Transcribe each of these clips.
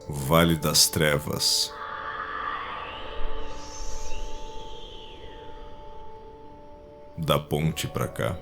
Vale das Trevas. Da ponte pra cá.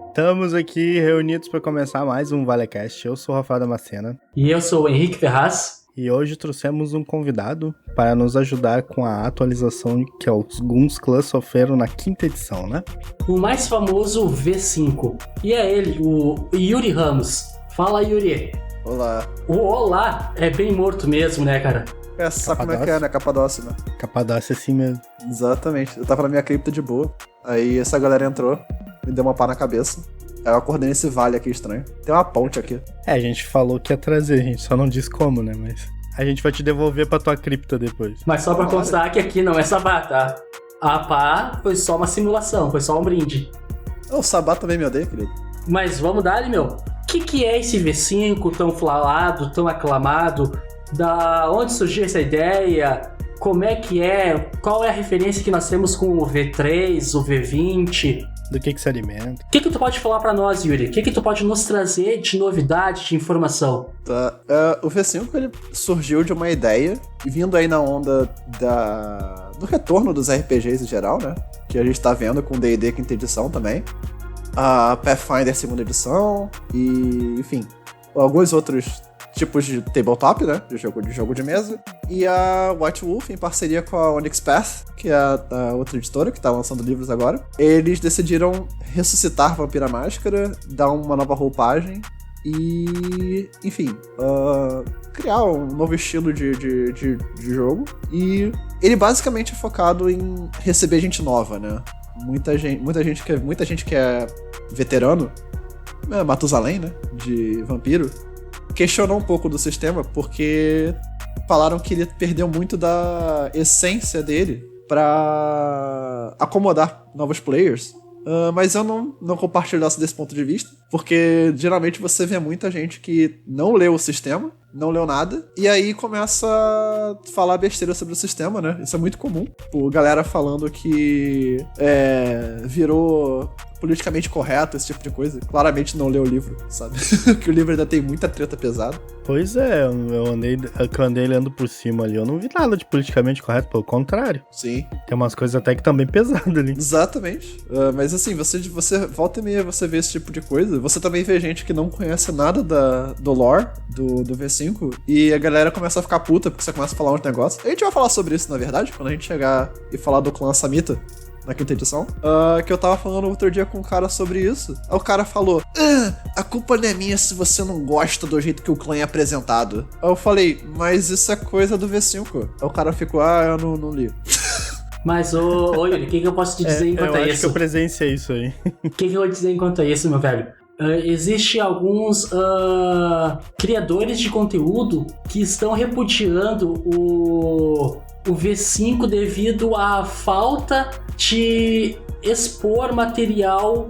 Estamos aqui reunidos para começar mais um ValeCast. Eu sou o Rafael Damascena. E eu sou o Henrique Ferraz. E hoje trouxemos um convidado para nos ajudar com a atualização que alguns clãs sofreram na 5ª edição, né? O mais famoso V5. E é ele, o Yuri Ramos. Fala, Yuri. Olá. O olá é bem morto mesmo, né, cara? Sabe como é que é, né? Capadócia, né? Capadócia assim mesmo. Exatamente. Eu tava na minha cripta de boa. Aí essa galera entrou, me deu uma pá na cabeça. Aí eu acordei nesse vale aqui estranho. Tem uma ponte aqui. A gente falou que ia trazer, a gente só não disse como, né? Mas a gente vai te devolver pra tua cripta depois. Mas só pra constar que aqui não é sabá, tá? A pá foi só uma simulação, foi só um brinde. O sabá também me odeia, querido. Mas vamos dar, meu. O que é esse V5 tão falado, tão aclamado? Da onde surgiu essa ideia? Como é que é? Qual é a referência que nós temos com o V3, o V20? Do que se alimenta? O que tu pode falar pra nós, Yuri? O que tu pode nos trazer de novidade, de informação? Tá. O V5 ele surgiu de uma ideia, e vindo aí na onda do retorno dos RPGs em geral, né? Que a gente tá vendo com D&D 5ª edição também. A Pathfinder 2ª edição e, enfim, alguns outros tipos de tabletop, né? De jogo de mesa. E a White Wolf, em parceria com a Onyx Path, que é a outra editora que tá lançando livros agora, eles decidiram ressuscitar Vampira Máscara, dar uma nova roupagem e, enfim, criar um novo estilo de jogo. E ele basicamente é focado em receber gente nova, né? Muita gente que é veterano, Matusalém, né? De vampiro, questionou um pouco do sistema porque falaram que ele perdeu muito da essência dele pra acomodar novos players. Mas eu não compartilho desse ponto de vista, porque geralmente você vê muita gente que não leu o sistema, não leu nada, e aí começa a falar besteira sobre o sistema, né? Isso é muito comum. Tipo, galera falando que virou politicamente correto, esse tipo de coisa. Claramente não leu o livro, sabe? Que o livro ainda tem muita treta pesada. Pois é, eu andei lendo por cima ali, eu não vi nada de politicamente correto, pelo contrário. Sim. Tem umas coisas até que estão bem pesadas ali. Exatamente. Mas assim, você volta e meia você vê esse tipo de coisa. Você também vê gente que não conhece nada do lore do V5 e a galera começa a ficar puta porque você começa a falar uns negócios. A gente vai falar sobre isso, na verdade, quando a gente chegar e falar do clã Samita na 5ª edição, que eu tava falando outro dia com um cara sobre isso. Aí o cara falou, a culpa não é minha se você não gosta do jeito que o clã é apresentado. Aí eu falei, mas isso é coisa do V5. Aí o cara ficou, eu não li. Mas, ô Yuri, o que eu posso te dizer enquanto eu isso? acho que eu presenciei isso aí. O que eu vou dizer enquanto isso, meu velho? Existe alguns criadores de conteúdo que estão repudiando o V5 devido à falta de expor material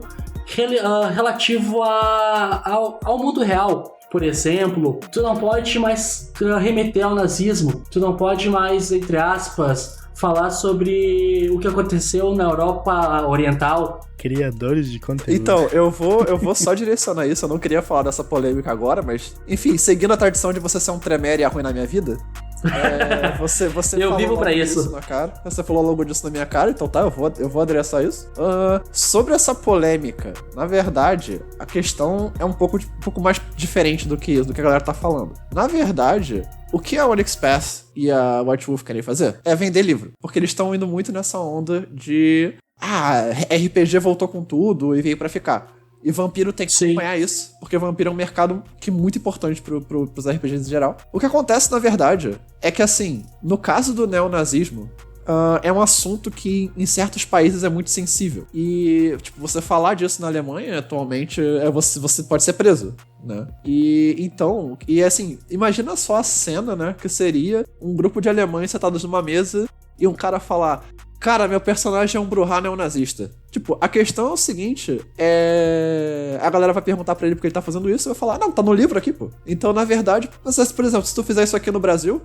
relativo ao mundo real. Por exemplo, tu não pode mais remeter ao nazismo, tu não pode mais, entre aspas, falar sobre o que aconteceu na Europa Oriental. Criadores de conteúdo. Então, eu vou só direcionar isso. Eu não queria falar dessa polêmica agora, mas, enfim, seguindo a tradição de você ser um tremere e arruinar minha vida, você eu vivo pra isso. Na cara. Você falou logo disso na minha cara, então tá, eu vou adereçar isso. Sobre essa polêmica, na verdade, a questão é um pouco mais diferente do que isso, do que a galera tá falando. Na verdade, o que a Onyx Path e a White Wolf querem fazer é vender livro. Porque eles estão indo muito nessa onda de RPG voltou com tudo e veio pra ficar. E vampiro tem que acompanhar isso, porque vampiro é um mercado que é muito importante pros RPGs em geral. O que acontece, na verdade, é que, assim, no caso do neonazismo, é um assunto que em certos países é muito sensível. E, tipo, você falar disso na Alemanha, atualmente, você pode ser preso, né? E assim, imagina só a cena, né, que seria um grupo de alemães sentados numa mesa e um cara falar: cara, meu personagem é um Brujah neonazista. Tipo, a questão é o seguinte, a galera vai perguntar pra ele porque ele tá fazendo isso, e vai falar, não, tá no livro aqui, pô. Então, na verdade, por exemplo, se tu fizer isso aqui no Brasil,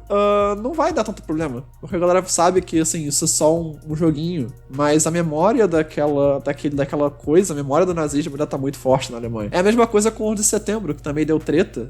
não vai dar tanto problema. Porque a galera sabe que, assim, isso é só um joguinho. Mas a memória daquela coisa, a memória do nazismo ainda tá muito forte na Alemanha. É a mesma coisa com o 11 de setembro, que também deu treta.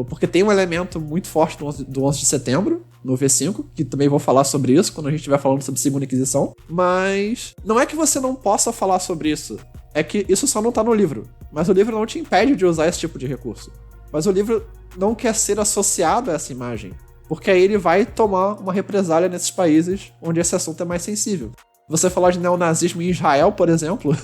Porque tem um elemento muito forte do 11 de setembro, no V5, que também vou falar sobre isso quando a gente estiver falando sobre Segunda Inquisição. Mas não é que você não possa falar sobre isso. É que isso só não tá no livro. Mas o livro não te impede de usar esse tipo de recurso. Mas o livro não quer ser associado a essa imagem. Porque aí ele vai tomar uma represália nesses países onde esse assunto é mais sensível. Você falar de neonazismo em Israel, por exemplo,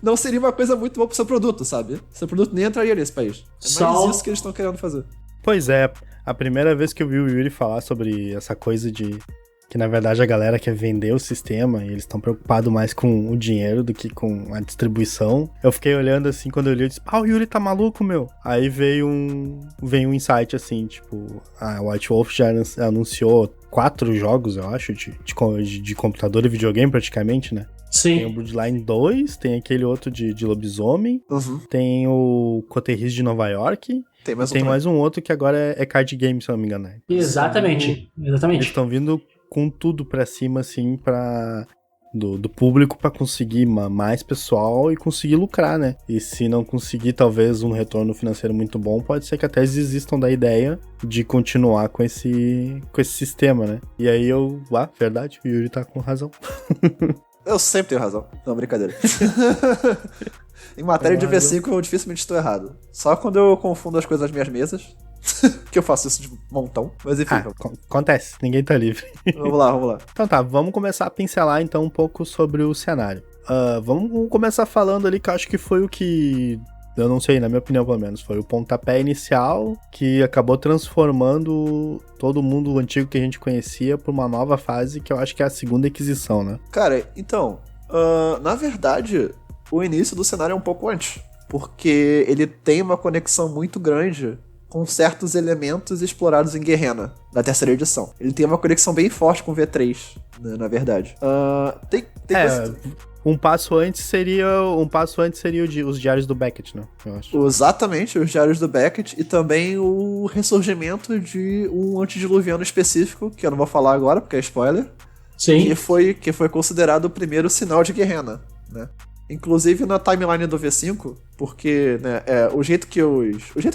não seria uma coisa muito boa pro seu produto, sabe? Seu produto nem entraria nesse país. É mais isso que eles estão querendo fazer. Pois é, a primeira vez que eu vi o Yuri falar sobre essa coisa de que na verdade a galera quer vender o sistema e eles estão preocupados mais com o dinheiro do que com a distribuição. Eu fiquei olhando assim, quando eu li, eu disse, o Yuri tá maluco, meu. Aí veio um insight assim, tipo, a White Wolf já anunciou 4 jogos, eu acho, de computador e videogame praticamente, né? Sim. Tem o Bloodline 2, tem aquele outro de lobisomem, tem o Coterris de Nova York, tem mais um outro que agora é card game, se eu não me engano. Né? Exatamente. Eles estão vindo com tudo pra cima, assim, do público pra conseguir mais pessoal e conseguir lucrar, né? E se não conseguir, talvez, um retorno financeiro muito bom, pode ser que até eles desistam da ideia de continuar com esse sistema, né? E aí verdade, o Yuri tá com razão. Eu sempre tenho razão. Não, brincadeira. Em matéria de V5, eu dificilmente estou errado. Só quando eu confundo as coisas nas minhas mesas, que eu faço isso de montão. Mas enfim. Acontece, ninguém tá livre. Vamos lá. Então tá, vamos começar a pincelar então um pouco sobre o cenário. Vamos começar falando ali que eu acho que foi o que... Eu não sei, na minha opinião pelo menos, foi o pontapé inicial que acabou transformando todo mundo antigo que a gente conhecia por uma nova fase que eu acho que é a Segunda Inquisição, né? Cara, então, na verdade, o início do cenário é um pouco antes, porque ele tem uma conexão muito grande com certos elementos explorados em Gehenna, da terceira edição. Ele tem uma conexão bem forte com o V3, né, na verdade. Tem coisa... Um passo antes seria os Diários do Beckett, né? Eu acho. Exatamente, os Diários do Beckett e também o ressurgimento de um antediluviano específico, que eu não vou falar agora porque é spoiler. Sim. Que foi considerado o primeiro sinal de Gehenna, né? Inclusive na timeline do V5, porque, né, o jeito que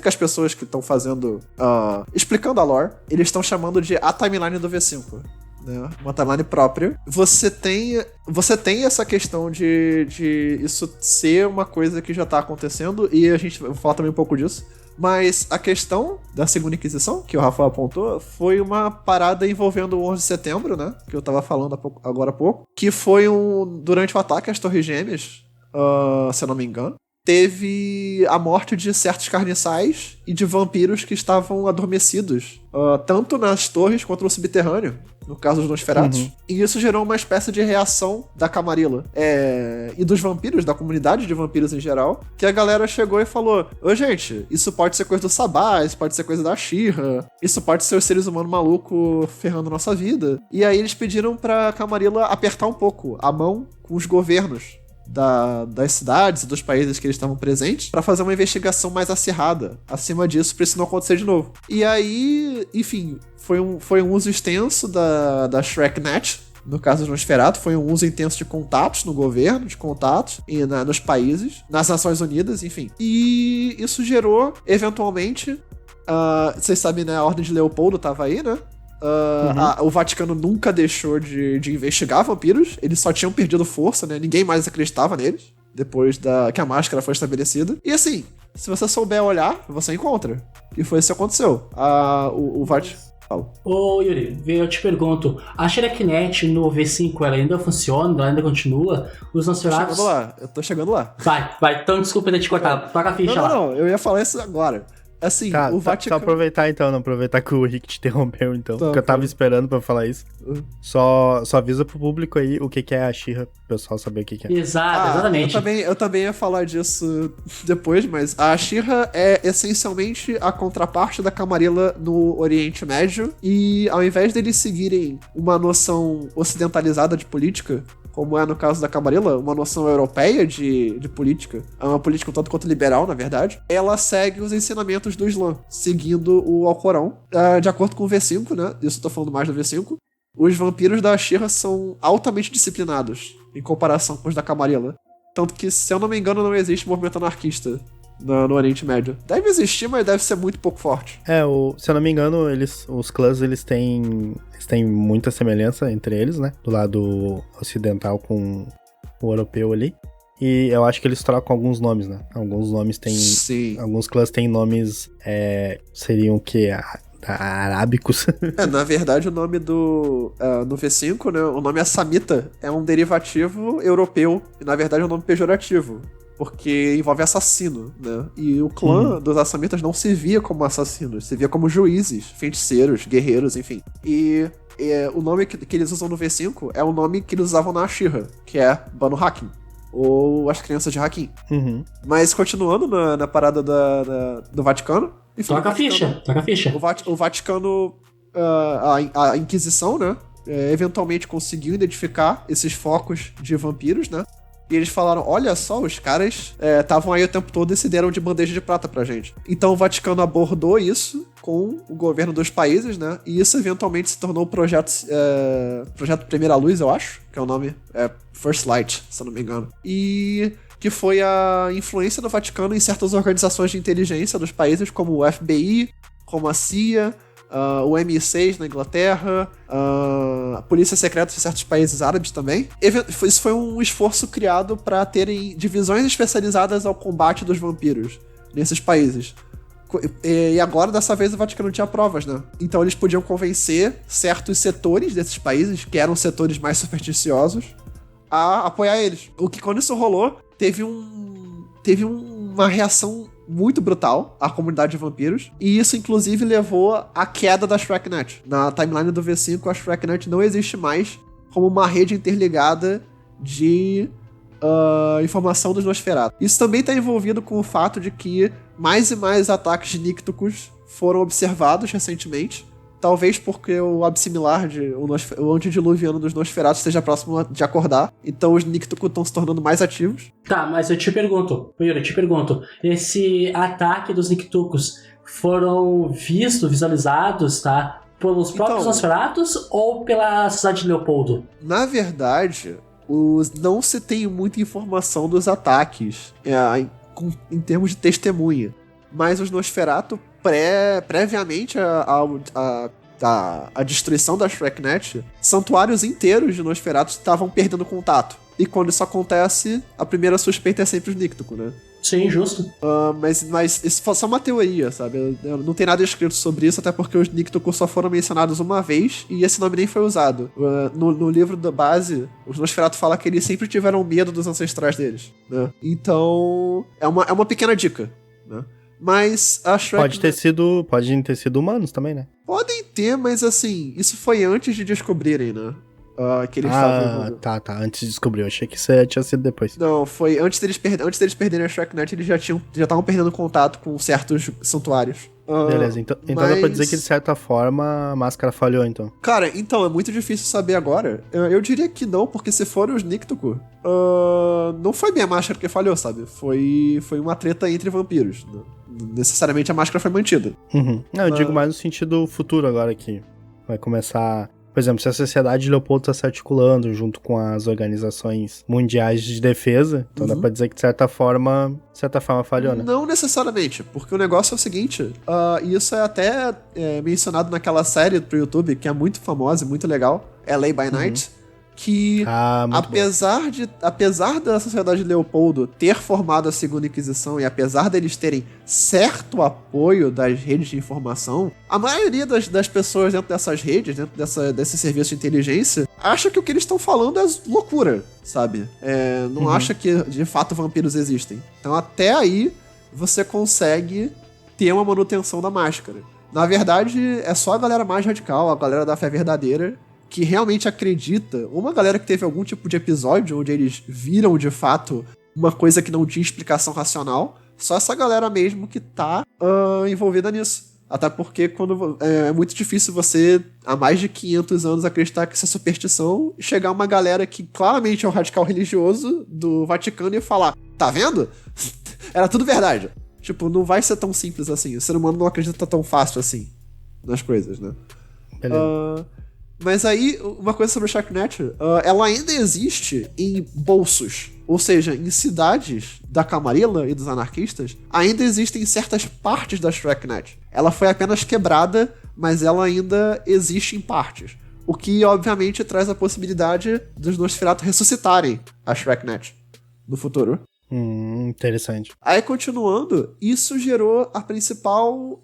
as pessoas que estão fazendo, explicando a lore, eles estão chamando de a timeline do V5. Né, uma timeline própria, você tem essa questão de isso ser uma coisa que já tá acontecendo, e a gente vai falar também um pouco disso, mas a questão da Segunda Inquisição, que o Rafael apontou, foi uma parada envolvendo o 11 de setembro, né, que eu tava falando agora há pouco, que foi durante o ataque às Torres Gêmeas, se eu não me engano, teve a morte de certos carniçais e de vampiros que estavam adormecidos, tanto nas torres quanto no subterrâneo, no caso dos Nosferatus. E isso gerou uma espécie de reação da Camarilla e dos vampiros, da comunidade de vampiros em geral, que a galera chegou e falou: ô gente, isso pode ser coisa do Sabá, isso pode ser coisa da She-Ra, isso pode ser os seres humanos malucos ferrando nossa vida. E aí eles pediram pra Camarilla apertar um pouco a mão com os governos das cidades e dos países que eles estavam presentes pra fazer uma investigação mais acirrada acima disso, pra isso não acontecer de novo. E aí, enfim, foi um uso extenso da ShrekNet, no caso do Nosferatu, foi um uso intenso de contatos no governo, de contatos nos países, nas Nações Unidas, enfim. E isso gerou, eventualmente, vocês sabem, né, a Ordem de Leopoldo tava aí, né? O Vaticano nunca deixou de investigar vampiros, eles só tinham perdido força, né? Ninguém mais acreditava neles, depois que a máscara foi estabelecida. E assim, se você souber olhar, você encontra. E foi isso que aconteceu. O Vaticano... Ô Yuri, eu te pergunto, a ShrekNet no V5 ela ainda funciona? Ela ainda continua? Os Nosferatus... Eu tô chegando lá. Vai, então desculpa ter te cortado. Toca a ficha lá. Não, eu ia falar isso agora. Assim, Tá, o só Vaticano... aproveitar que o Rick te interrompeu, então, Tá, porque eu tava tá. esperando pra falar isso. Só avisa pro público aí o que é a She-Ra, pro pessoal saber o que é. Exatamente. Eu também ia falar disso depois, mas a She-Ra é essencialmente a contraparte da Camarilla no Oriente Médio, e ao invés deles seguirem uma noção ocidentalizada de política, como é no caso da Camarilla, uma noção europeia de política, é uma política um tanto quanto liberal, na verdade, ela segue os ensinamentos do Islã, seguindo o Alcorão. De acordo com o V5, né, isso eu tô falando mais do V5, os vampiros da She-Ra são altamente disciplinados, em comparação com os da Camarilla. Tanto que, se eu não me engano, não existe movimento anarquista no Oriente Médio. Deve existir, mas deve ser muito pouco forte. Se eu não me engano, os clãs, eles têm muita semelhança entre eles, né? Do lado ocidental com o europeu ali. E eu acho que eles trocam alguns nomes, né? Alguns nomes têm... Sim. Alguns clãs têm nomes... seriam o quê? Arábicos. Na verdade, o nome no V5, né? O nome Assamita é um derivativo europeu. E, na verdade, é um nome pejorativo. Porque envolve assassino, né? E o clã dos Assamitas não se via como assassinos, se via como juízes, feiticeiros, guerreiros, enfim. E o nome que eles usam no V5 é o nome que eles usavam na She-Ra, que é Banu Hakim, ou as crianças de Hakim. Mas continuando na parada do Vaticano... Enfim, Toca a ficha. O Vaticano, a Inquisição, né? Eventualmente conseguiu identificar esses focos de vampiros, né? E eles falaram, olha só, os caras estavam aí o tempo todo e se deram de bandeja de prata pra gente. Então o Vaticano abordou isso com o governo dos países, né? E isso eventualmente se tornou o Projeto Primeira Luz, eu acho, que é o nome, First Light, se eu não me engano. E que foi a influência do Vaticano em certas organizações de inteligência dos países, como o FBI, como a CIA, o MI6 na Inglaterra, a Polícia Secreta de certos países árabes também. Isso foi um esforço criado para terem divisões especializadas ao combate dos vampiros nesses países. E agora, dessa vez, o Vaticano tinha provas, né? Então eles podiam convencer certos setores desses países, que eram setores mais supersticiosos, a apoiar eles. O que, quando isso rolou, teve uma reação muito brutal à comunidade de vampiros, e isso inclusive levou à queda da Shreknet. Na timeline do V5, a Shreknet não existe mais como uma rede interligada de informação dos Nosferatu. Isso também está envolvido com o fato de que mais e mais ataques de Nictocus foram observados recentemente, talvez porque o absimilar, o antediluviano dos Nosferatu esteja próximo de acordar, então os Nictocus estão se tornando mais ativos. Tá, mas eu te pergunto, esse ataque dos Nictocus foram visualizados, tá? Pelos próprios Nosferatus ou pela cidade de Leopoldo? Na verdade, não se tem muita informação dos ataques em termos de testemunha, mas os Nosferatu previamente a destruição da Shreknet, santuários inteiros de Nosferatu estavam perdendo contato. E quando isso acontece, a primeira suspeita é sempre os Nictocus, né? Sim, justo. Mas isso é só uma teoria, sabe? Não tem nada escrito sobre isso, até porque os Nictocus só foram mencionados uma vez e esse nome nem foi usado. No livro da base, os Nosferatu falam que eles sempre tiveram medo dos ancestrais deles, né? Então, é uma pequena dica, né? Mas a Shrek... Podem ter sido humanos também, né? Podem ter, mas assim, isso foi antes de descobrirem, né? Que eles estavam... Tá. Antes de descobrir. Eu achei que isso tinha sido depois. Não, foi antes deles perderem a Shreknet, eles já estavam perdendo contato com certos santuários. Beleza, então dá pra dizer que de certa forma a máscara falhou, então. Cara, então, é muito difícil saber agora. Eu diria que não, porque se forem os Nictocus, não foi bem a máscara que falhou, sabe? Foi uma treta entre vampiros. Necessariamente a máscara foi mantida. Não, eu digo mais no sentido futuro agora, que vai começar... Por exemplo, se a sociedade de Leopoldo está se articulando junto com as organizações mundiais de defesa, então dá pra dizer que de certa forma falhou, né? Não necessariamente, porque o negócio é o seguinte, e isso é até mencionado naquela série pro YouTube, que é muito famosa e muito legal, LA by Night, que apesar da sociedade de Leopoldo ter formado a Segunda Inquisição e apesar deles terem certo apoio das redes de informação, a maioria das pessoas dentro dessas redes, dentro desse serviço de inteligência, acha que o que eles estão falando é loucura, sabe? Não acha que de fato vampiros existem. Então até aí você consegue ter uma manutenção da máscara. Na verdade, é só a galera mais radical, a galera da fé verdadeira, que realmente acredita, uma galera que teve algum tipo de episódio onde eles viram, de fato, uma coisa que não tinha explicação racional, só essa galera mesmo que tá envolvida nisso. Até porque é muito difícil você, há mais de 500 anos, acreditar que isso é superstição e chegar uma galera que claramente é um radical religioso do Vaticano e falar, tá vendo? Era tudo verdade. Tipo, não vai ser tão simples assim. O ser humano não acredita tão fácil assim nas coisas, né? Mas aí, uma coisa sobre o Shreknet, ela ainda existe em bolsos. Ou seja, em cidades da Camarilla e dos anarquistas, ainda existem certas partes da Shreknet. Ela foi apenas quebrada, mas ela ainda existe em partes. O que, obviamente, traz a possibilidade dos Nosferatu ressuscitarem a Shreknet no futuro. Interessante. Aí, continuando, isso gerou o principal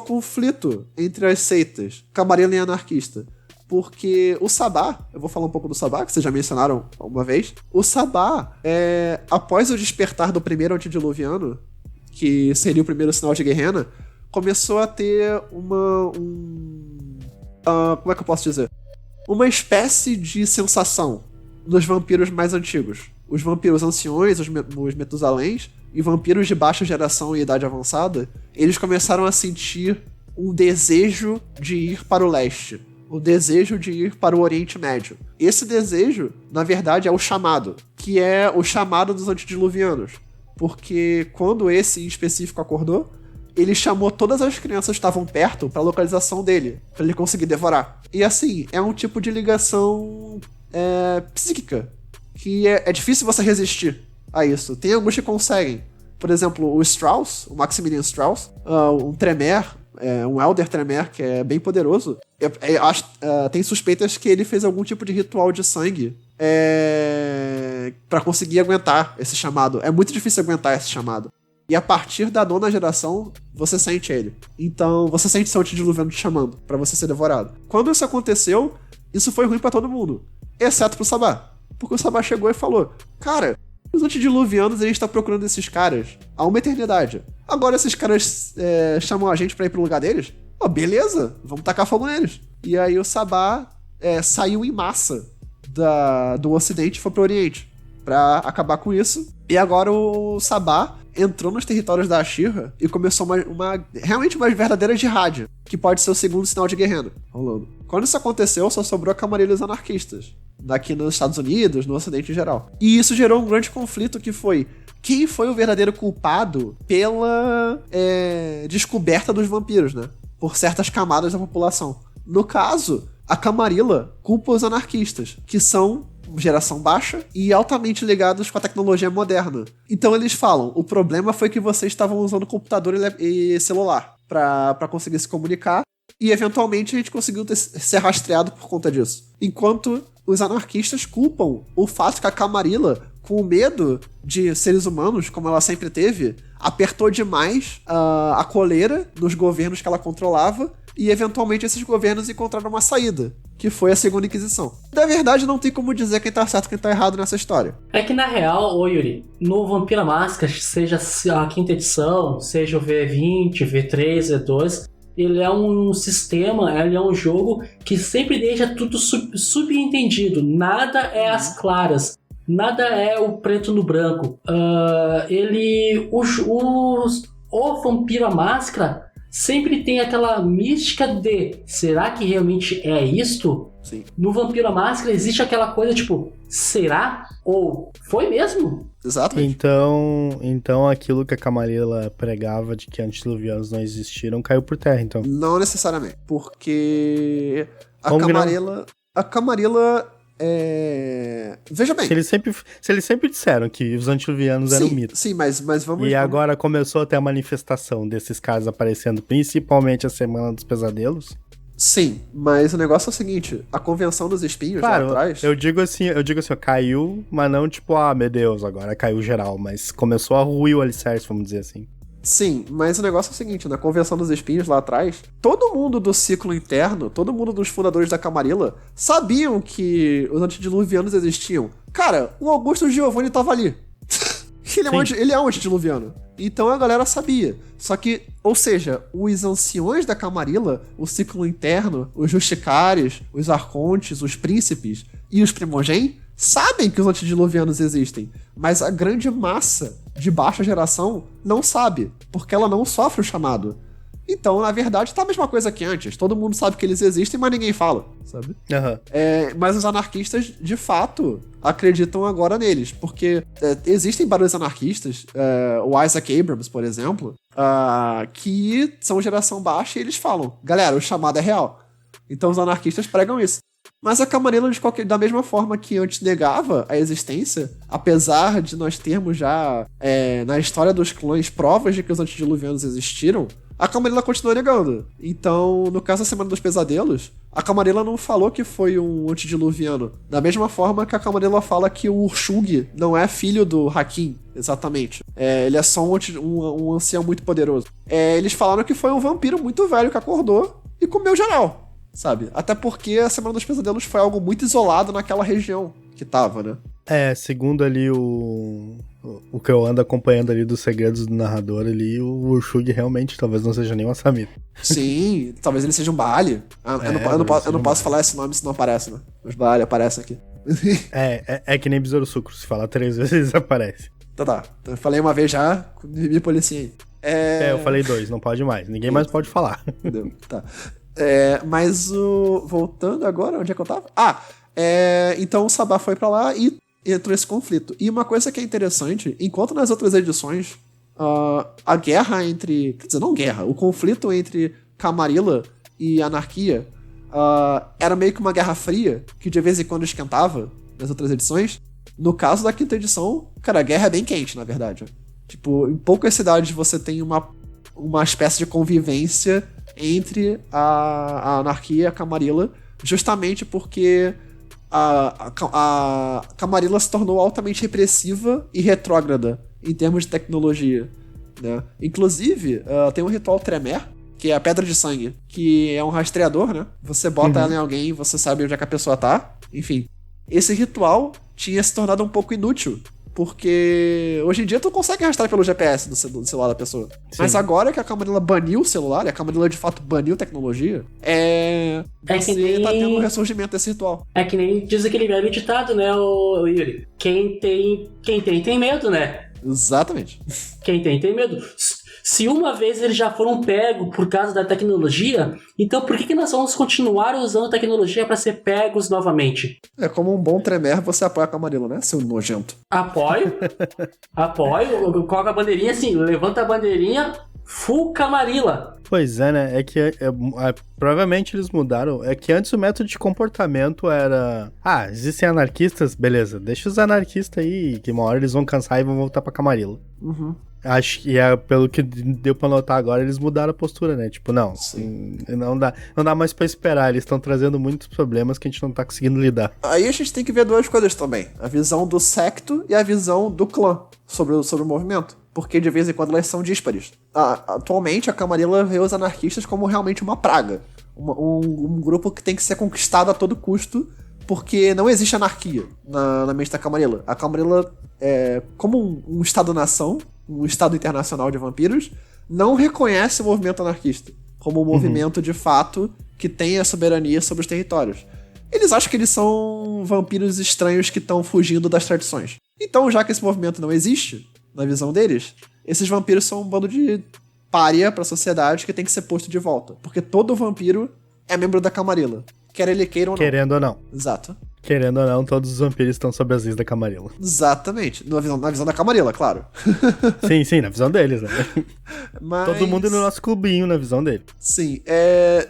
conflito entre as seitas, Camarilla e anarquista. Porque o Sabá, eu vou falar um pouco do Sabá, que vocês já mencionaram uma vez. O Sabá, após o despertar do primeiro antediluviano, que seria o primeiro sinal de Gehenna, começou a ter como é que eu posso dizer? Uma espécie de sensação nos vampiros mais antigos. Os vampiros anciões, os Metusaléns, e vampiros de baixa geração e idade avançada, eles começaram a sentir um desejo de ir para o leste. O desejo de ir para o Oriente Médio. Esse desejo, na verdade, é o chamado, que é o chamado dos antediluvianos. Porque quando esse em específico acordou, ele chamou todas as crianças que estavam perto para a localização dele, para ele conseguir devorar. E assim, é um tipo de ligação psíquica, que é difícil você resistir a isso. Tem alguns que conseguem. Por exemplo, o Strauss, o Maximilian Strauss, um Tremere, um Elder Tremere, que é bem poderoso. Tem suspeitas que ele fez algum tipo de ritual de sangue pra conseguir aguentar esse chamado. É muito difícil aguentar esse chamado. E a partir da 9ª geração, você sente ele. Então, você sente seu antediluviano te chamando pra você ser devorado. Quando isso aconteceu, isso foi ruim pra todo mundo. Exceto pro Sabá. Porque o Sabá chegou e falou, cara, os antediluvianos, eles estão procurando esses caras há uma eternidade. Agora esses caras chamam a gente pra ir pro lugar deles? Beleza, vamos tacar fogo neles. E aí o Sabá saiu em massa do Ocidente e foi pro Oriente pra acabar com isso. E agora o Sabá entrou nos territórios da Ashira e começou realmente uma verdadeira jihad, que pode ser o segundo sinal de Gehenna rolando. Quando isso aconteceu, só sobrou a Camarilla e os anarquistas, daqui nos Estados Unidos, no Ocidente em geral. E isso gerou um grande conflito que foi: quem foi o verdadeiro culpado pela descoberta dos vampiros, né? Por certas camadas da população. No caso, a Camarilla culpa os anarquistas, que são geração baixa e altamente ligados com a tecnologia moderna. Então eles falam, o problema foi que vocês estavam usando computador e celular pra conseguir se comunicar, e eventualmente a gente conseguiu ser rastreado por conta disso. Enquanto os anarquistas culpam o fato que a Camarilla, com medo de seres humanos, como ela sempre teve, apertou demais a coleira nos governos que ela controlava, e eventualmente esses governos encontraram uma saída, que foi a Segunda Inquisição. Na verdade, não tem como dizer quem tá certo e quem tá errado nessa história. É que na real, Yuri, no Vampira Máscara, seja a 5ª edição, seja o V20, V3, V2, ele é um sistema, ele é um jogo que sempre deixa tudo subentendido. Nada é às claras. Nada é o preto no branco. O Vampiro à Máscara sempre tem aquela mística de: será que realmente é isto? Sim. No Vampiro à Máscara existe aquela coisa tipo: será? Ou foi mesmo? Exatamente. Então aquilo que a Camarilla pregava de que antediluvianos não existiram caiu por terra, então. Não necessariamente. Porque a Camarilla veja bem. Se eles sempre disseram que os antediluvianos eram um mito. Sim, mas vamos... E agora começou a ter a manifestação desses caras aparecendo, principalmente a Semana dos Pesadelos. Sim, mas o negócio é o seguinte, a Convenção dos Espinhos lá atrás... Eu digo assim, ó, caiu, mas não tipo, meu Deus, agora caiu geral, mas começou a ruir o alicerce, vamos dizer assim. Sim, mas o negócio é o seguinte, na Convenção dos Espinhos lá atrás, todo mundo do ciclo interno, todo mundo dos fundadores da Camarilla, sabiam que os antediluvianos existiam. Cara, o Augusto Giovanni tava ali. Ele é um antediluviano. Então a galera sabia. Só que, ou seja, os anciões da Camarilla, o ciclo interno, os Justicares, os Arcontes, os príncipes e os Primogen sabem que os antediluvianos existem. Mas a grande massa de baixa geração não sabe, porque ela não sofre o chamado. Então, na verdade, tá a mesma coisa que antes. Todo mundo sabe que eles existem, mas ninguém fala, sabe? Aham. Mas os anarquistas, de fato, acreditam agora neles. Porque existem vários anarquistas, o Isaac Abrams, por exemplo, que são geração baixa e eles falam, galera, o chamado é real. Então os anarquistas pregam isso. Mas a Camarilla, da mesma forma que antes negava a existência, apesar de nós termos já, na história dos clãs, provas de que os antediluvianos existiram, a Camarilla continua negando. Então, no caso da Semana dos Pesadelos, a Camarilla não falou que foi um antediluviano. Da mesma forma que a Camarilla fala que o Urshug não é filho do Hakim, exatamente. Ele é só um ancião muito poderoso. Eles falaram que foi um vampiro muito velho que acordou e comeu geral, sabe? Até porque a Semana dos Pesadelos foi algo muito isolado naquela região que tava, né? Segundo ali o que eu ando acompanhando ali dos segredos do narrador ali, o Urshug realmente talvez não seja nem um Assamita. Sim, talvez ele seja um Baali. Eu não posso falar esse nome se não aparece, né? Os Baali aparecem aqui. É que nem Besouro Sucro, se falar 3 vezes eles aparecem. Tá. Eu falei uma vez já, me policiei. Eu falei 2, não pode mais. Ninguém mais pode falar. Entendeu? Tá. Mas voltando agora, onde é que eu tava? Então o Sabá foi pra lá e entrou esse conflito. E uma coisa que é interessante, enquanto nas outras edições a guerra entre... Quer dizer, não guerra, o conflito entre Camarilla e Anarquia era meio que uma guerra fria, que de vez em quando esquentava nas outras edições. No caso da quinta edição, cara, a guerra é bem quente, na verdade. Tipo, em poucas cidades você tem uma espécie de convivência entre a Anarquia e a Camarilla, justamente porque a Camarilla se tornou altamente repressiva e retrógrada em termos de tecnologia, né? Inclusive, tem um ritual Tremere, que é a Pedra de Sangue, que é um rastreador, né? Você bota ela em alguém, você sabe onde é que a pessoa tá. Enfim, esse ritual tinha se tornado um pouco inútil, porque hoje em dia tu consegue rastrear pelo GPS do celular da pessoa. Sim. Mas agora que a Camarilla baniu o celular, e a Camarilla de fato baniu tecnologia, você tá tendo um ressurgimento desse ritual. É que nem diz aquele velho ditado, né, o Yuri? Quem tem medo, né? Exatamente. Quem tem medo. Se uma vez eles já foram pegos por causa da tecnologia, então por que nós vamos continuar usando tecnologia para ser pegos novamente? É como um bom Tremere, você apoia a Camarilla, né, seu nojento? Apoio. Coloca a bandeirinha assim, levanta a bandeirinha, full Camarilla. Pois é, né? É que provavelmente eles mudaram. É que antes o método de comportamento era... existem anarquistas? Beleza, deixa os anarquistas aí, que uma hora eles vão cansar e vão voltar pra Camarilla. Uhum. Acho que pelo que deu pra notar agora, eles mudaram a postura, né? Tipo, não dá mais pra esperar. Eles estão trazendo muitos problemas que a gente não tá conseguindo lidar. Aí a gente tem que ver duas coisas também. A visão do secto e a visão do clã sobre o movimento. Porque de vez em quando elas são díspares. Atualmente a Camarilla vê os anarquistas como realmente uma praga. Um grupo que tem que ser conquistado a todo custo, porque não existe anarquia na mente da Camarilla. A Camarilla, como um Estado-nação, um Estado internacional de vampiros, não reconhece o movimento anarquista como um movimento de fato que tem a soberania sobre os territórios. Eles acham que eles são vampiros estranhos que estão fugindo das tradições. Então, já que esse movimento não existe, na visão deles, esses vampiros são um bando de pária pra sociedade que tem que ser posto de volta. Porque todo vampiro é membro da Camarilla. Quer ele queira ou não. Querendo ou não. Exato. Querendo ou não, todos os vampiros estão sob as leis da Camarilla. Exatamente. Na visão da Camarilla, claro. Sim, na visão deles, né? Mas... todo mundo no nosso clubinho, na visão dele. Sim.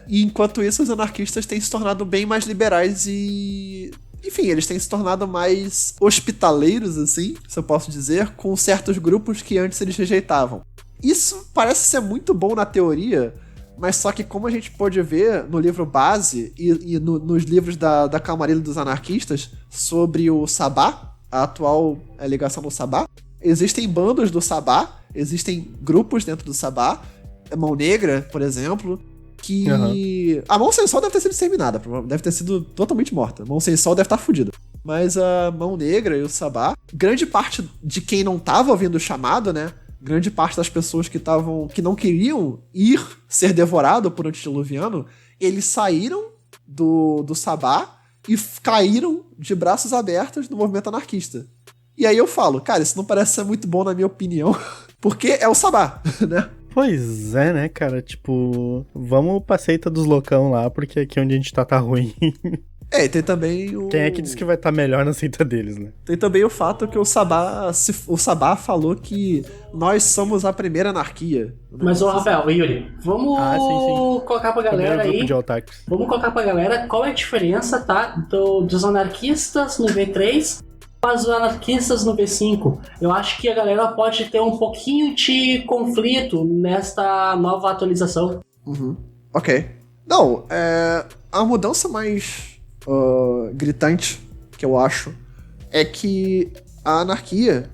E enquanto isso, os anarquistas têm se tornado bem mais liberais e... Enfim, eles têm se tornado mais hospitaleiros, assim, se eu posso dizer, com certos grupos que antes eles rejeitavam. Isso parece ser muito bom na teoria, mas só que como a gente pôde ver no livro base e nos livros da Camarilla e dos anarquistas sobre o Sabá, a atual ligação do Sabá, existem bandos do Sabá, existem grupos dentro do Sabá, a Mão Negra, por exemplo, que... A Mão Sem Sol deve ter sido exterminada, deve ter sido totalmente morta. A Mão Sem Sol deve estar fodida. Mas a Mão Negra e o Sabá, grande parte de quem não tava ouvindo o chamado, né? Grande parte das pessoas que não queriam ser devorado por antediluviano, eles saíram do Sabá e caíram de braços abertos no movimento anarquista. E aí eu falo, cara, isso não parece ser muito bom na minha opinião, porque é o Sabá, né? Pois é, né, cara? Tipo, vamos pra seita dos loucão lá, porque aqui onde a gente tá ruim. E tem também o... Quem é que diz que vai estar melhor na seita deles, né? Tem também o fato que o Sabá falou que nós somos a primeira anarquia. Mas, Rafael, Yuri, vamos sim. colocar pra galera Primeiro grupo aí. de otakus. Vamos colocar pra galera qual é a diferença, tá? Dos anarquistas no V3 para os anarquistas no V5. Eu acho que a galera pode ter um pouquinho de conflito nesta nova atualização. Uhum. Ok. Não, a mudança mais gritante que eu acho é que a anarquia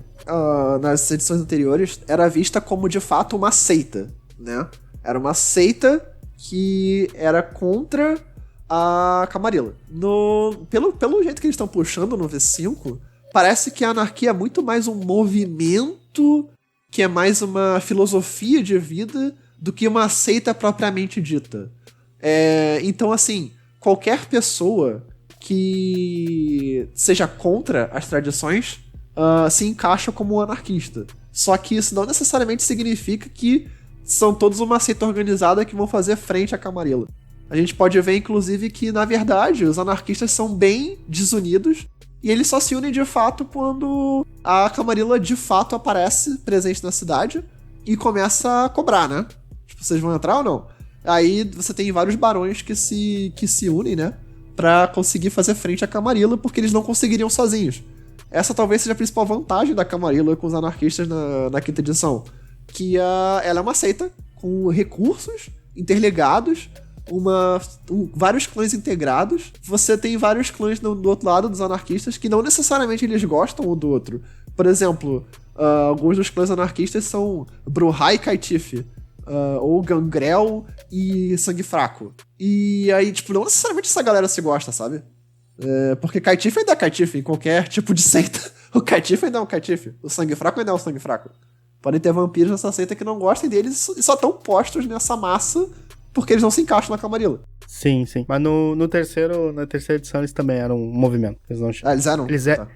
nas edições anteriores era vista como de fato uma seita, né? Era uma seita que era contra a Camarilla. Pelo jeito que eles estão puxando no V5, parece que a anarquia é muito mais um movimento, que é mais uma filosofia de vida do que uma seita propriamente dita. Então, assim, qualquer pessoa que seja contra as tradições se encaixa como um anarquista. Só que isso não necessariamente significa que são todos uma seita organizada que vão fazer frente à Camarilla. A gente pode ver, inclusive, que, na verdade, os anarquistas são bem desunidos e eles só se unem de fato quando a Camarilla de fato aparece presente na cidade e começa a cobrar, né? Tipo, vocês vão entrar ou não? Aí você tem vários barões que se unem, né? Pra conseguir fazer frente à Camarilla, porque eles não conseguiriam sozinhos. Essa talvez seja a principal vantagem da Camarilla com os anarquistas na quinta edição. Que ela é uma seita com recursos interligados, vários clãs integrados. Você tem vários clãs do outro lado dos anarquistas que não necessariamente eles gostam um do outro. Por exemplo, alguns dos clãs anarquistas são Bruhá e Kaitif, ou Gangrel e Sangue Fraco. E aí, tipo, não necessariamente essa galera se gosta, sabe? Porque Kaitif ainda é Kaitif em qualquer tipo de seita. O Kaitif ainda é um Kaitif. O Sangue Fraco ainda é um Sangue Fraco. Podem ter vampiros nessa seita que não gostem deles e só estão postos nessa massa porque eles não se encaixam na Camarilla. Sim. Mas na terceira edição eles também eram um movimento. Eles não... eles eram?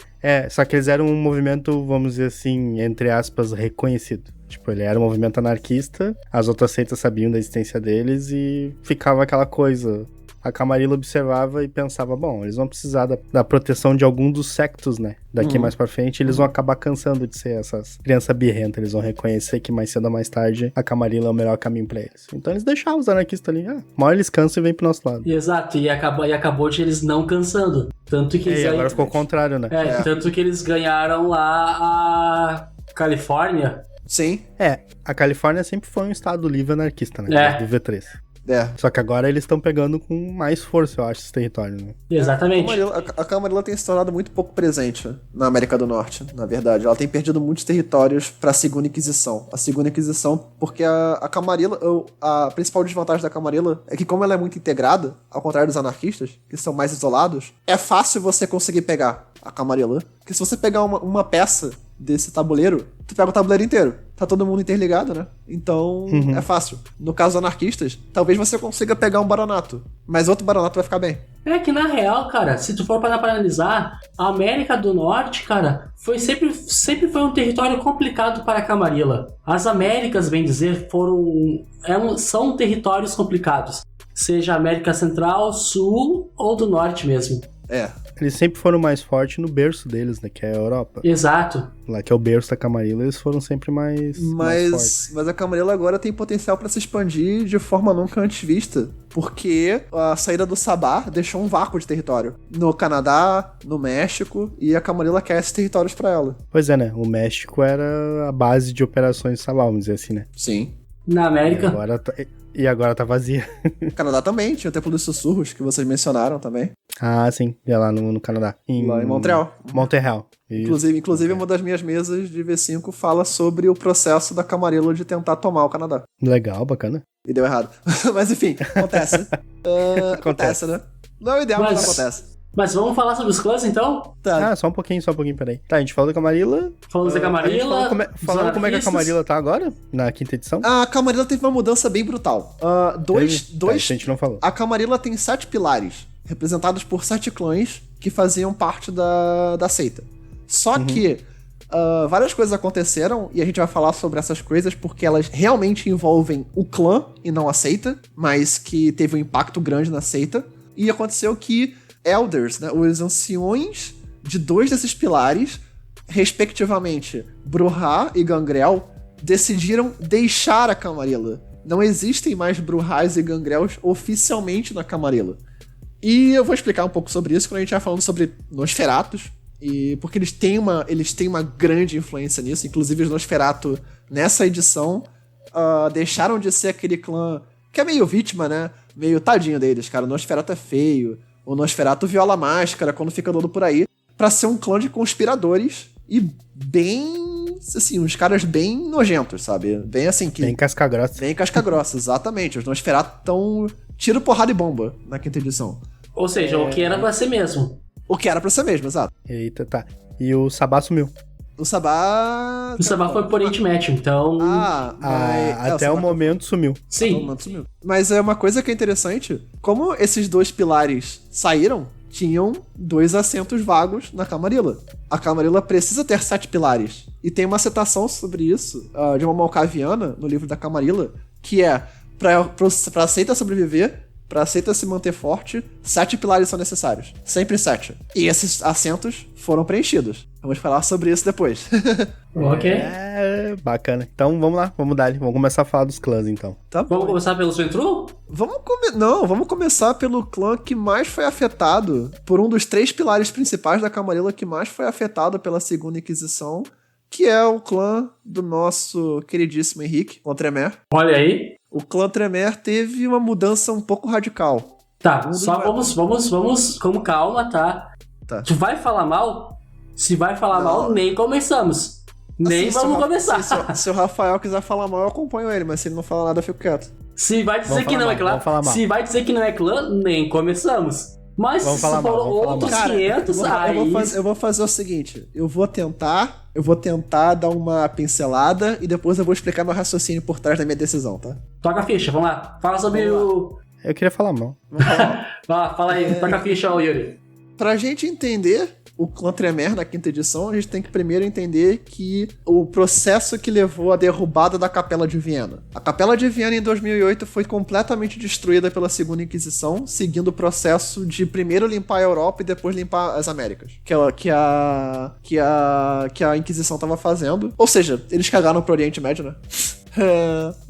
Só que eles eram um movimento, vamos dizer assim, entre aspas, reconhecido. Tipo, ele era um movimento anarquista, as outras seitas sabiam da existência deles e ficava aquela coisa. A Camarilla observava e pensava, bom, eles vão precisar da proteção de algum dos sectos, né? Daqui mais pra frente, eles vão acabar cansando de ser essas crianças birrentas. Eles vão reconhecer que mais cedo ou mais tarde a Camarilla é o melhor caminho pra eles. Então eles deixavam os anarquistas ali. Uma hora eles cansam e vêm pro nosso lado. Exato, e acabou de eles não cansando. Tanto que E agora ficou o contrário, né? Tanto que eles ganharam lá a Califórnia. Sim. A Califórnia sempre foi um estado livre anarquista, né? Do V3. Só que agora eles estão pegando com mais força, eu acho, esse território, né? Exatamente. A Camarilla tem se tornado muito pouco presente na América do Norte, na verdade. Ela tem perdido muitos territórios pra Segunda Inquisição. A Segunda Inquisição, porque a Camarilla, a principal desvantagem da Camarilla é que, como ela é muito integrada, ao contrário dos anarquistas, que são mais isolados, é fácil você conseguir pegar a Camarilla. Porque se você pegar uma peça desse tabuleiro, tu pega o tabuleiro inteiro. Tá todo mundo interligado, né? Então, é fácil. No caso dos anarquistas, talvez você consiga pegar um baronato, mas outro baronato vai ficar bem. É que, na real, cara, se tu for parar pra analisar, a América do Norte, cara, sempre foi um território complicado para a Camarilla. As Américas, bem dizer, são territórios complicados. Seja América Central, Sul ou do Norte mesmo. Eles sempre foram mais fortes no berço deles, né? Que é a Europa. Exato. Lá que é o berço da Camarilla, eles foram sempre mais fortes. Mas a Camarilla agora tem potencial pra se expandir de forma nunca antes vista. Porque a saída do Sabá deixou um vácuo de território. No Canadá, no México, e a Camarilla quer esses territórios pra ela. Pois é, né? O México era a base de operações Sabá, vamos dizer assim, né? Sim. Na América... E agora tá vazia. O Canadá também, tinha o Templo dos Sussurros, que vocês mencionaram também. Ah, sim. E lá no Canadá. Lá em Montreal. Montreal. Inclusive uma das minhas mesas de V5 fala sobre o processo da Camarilla de tentar tomar o Canadá. Legal, bacana. E deu errado. Mas enfim, acontece. Acontece, né? Não é o ideal, mas acontece. Mas vamos falar sobre os clãs, então? Tá. Ah, só um pouquinho, peraí. Tá, a gente falou da Camarilla. Falamos da Camarilla. Falando como é que a Camarilla tá agora, na quinta edição. A Camarilla teve uma mudança bem brutal. Tá, a gente não falou. A Camarilla tem 7 pilares, representados por 7 clãs que faziam parte da seita. Só que várias coisas aconteceram, e a gente vai falar sobre essas coisas porque elas realmente envolvem o clã e não a seita, mas que teve um impacto grande na seita. E aconteceu que Elders, né, os anciões de 2 desses pilares, respectivamente Brujah e Gangrel, decidiram deixar a Camarilla. Não existem mais Brujahs e Gangrels oficialmente na Camarilla. E eu vou explicar um pouco sobre isso quando a gente vai falando sobre Nosferatus, porque eles têm uma grande influência nisso. Inclusive os Nosferatu, nessa edição, deixaram de ser aquele clã que é meio vítima, né? Meio tadinho deles, cara. O Nosferatu é feio. O Nosferatu viola a máscara quando fica andando por aí, pra ser um clã de conspiradores e bem, assim, uns caras bem nojentos, sabe? Bem assim que... Bem casca-grossa. Bem casca-grossa, exatamente. Os Nosferatu tão tiro, porrada e bomba na quinta edição. Ou seja, o que era pra ser mesmo. O que era pra ser mesmo, exato. Eita, tá. E o Sabá sumiu. O Sabá... O Sabá foi por Oriente Médio, então... Até o momento sumiu. Sim. Mas é uma coisa que é interessante, como esses 2 pilares saíram, tinham 2 assentos vagos na Camarilla. A Camarilla precisa ter 7 pilares. E tem uma citação sobre isso, de uma malcaviana, no livro da Camarilla, que é, pra seita sobreviver, pra seita se manter forte, 7 pilares são necessários. Sempre 7. E esses assentos foram preenchidos. Vamos falar sobre isso depois. Ok. Bacana. Então vamos lá, vamos começar a falar dos clãs então. Tá bom. Vamos começar pelo Centru? Vamos começar pelo clã que mais foi afetado, por um dos 3 pilares principais da Camarilla que mais foi afetado pela Segunda Inquisição, que é o clã do nosso queridíssimo Henrique, o Tremere. Olha aí. O clã Tremere teve uma mudança um pouco radical. Tá, só vamos com calma, tá? Tu vai falar mal? Se vai falar mal, nem começamos. Nem vamos começar. Se o Rafael quiser falar mal, eu acompanho ele, mas se ele não falar nada, eu fico quieto. Se vai dizer que não é clã, se vai dizer que não é clã, nem começamos. Mas se for outros 500, eu vou fazer o seguinte, eu vou tentar dar uma pincelada e depois eu vou explicar meu raciocínio por trás da minha decisão, tá? Toca a ficha, vamos lá. Fala sobre o... Eu queria falar mal. Fala aí, toca a ficha, Yuri. Pra gente entender o clã Tremere na quinta edição, a gente tem que primeiro entender que o processo que levou à derrubada da Capela de Viena. A Capela de Viena, em 2008, foi completamente destruída pela Segunda Inquisição, seguindo o processo de primeiro limpar a Europa e depois limpar as Américas, que a Inquisição estava fazendo. Ou seja, eles cagaram pro Oriente Médio, né?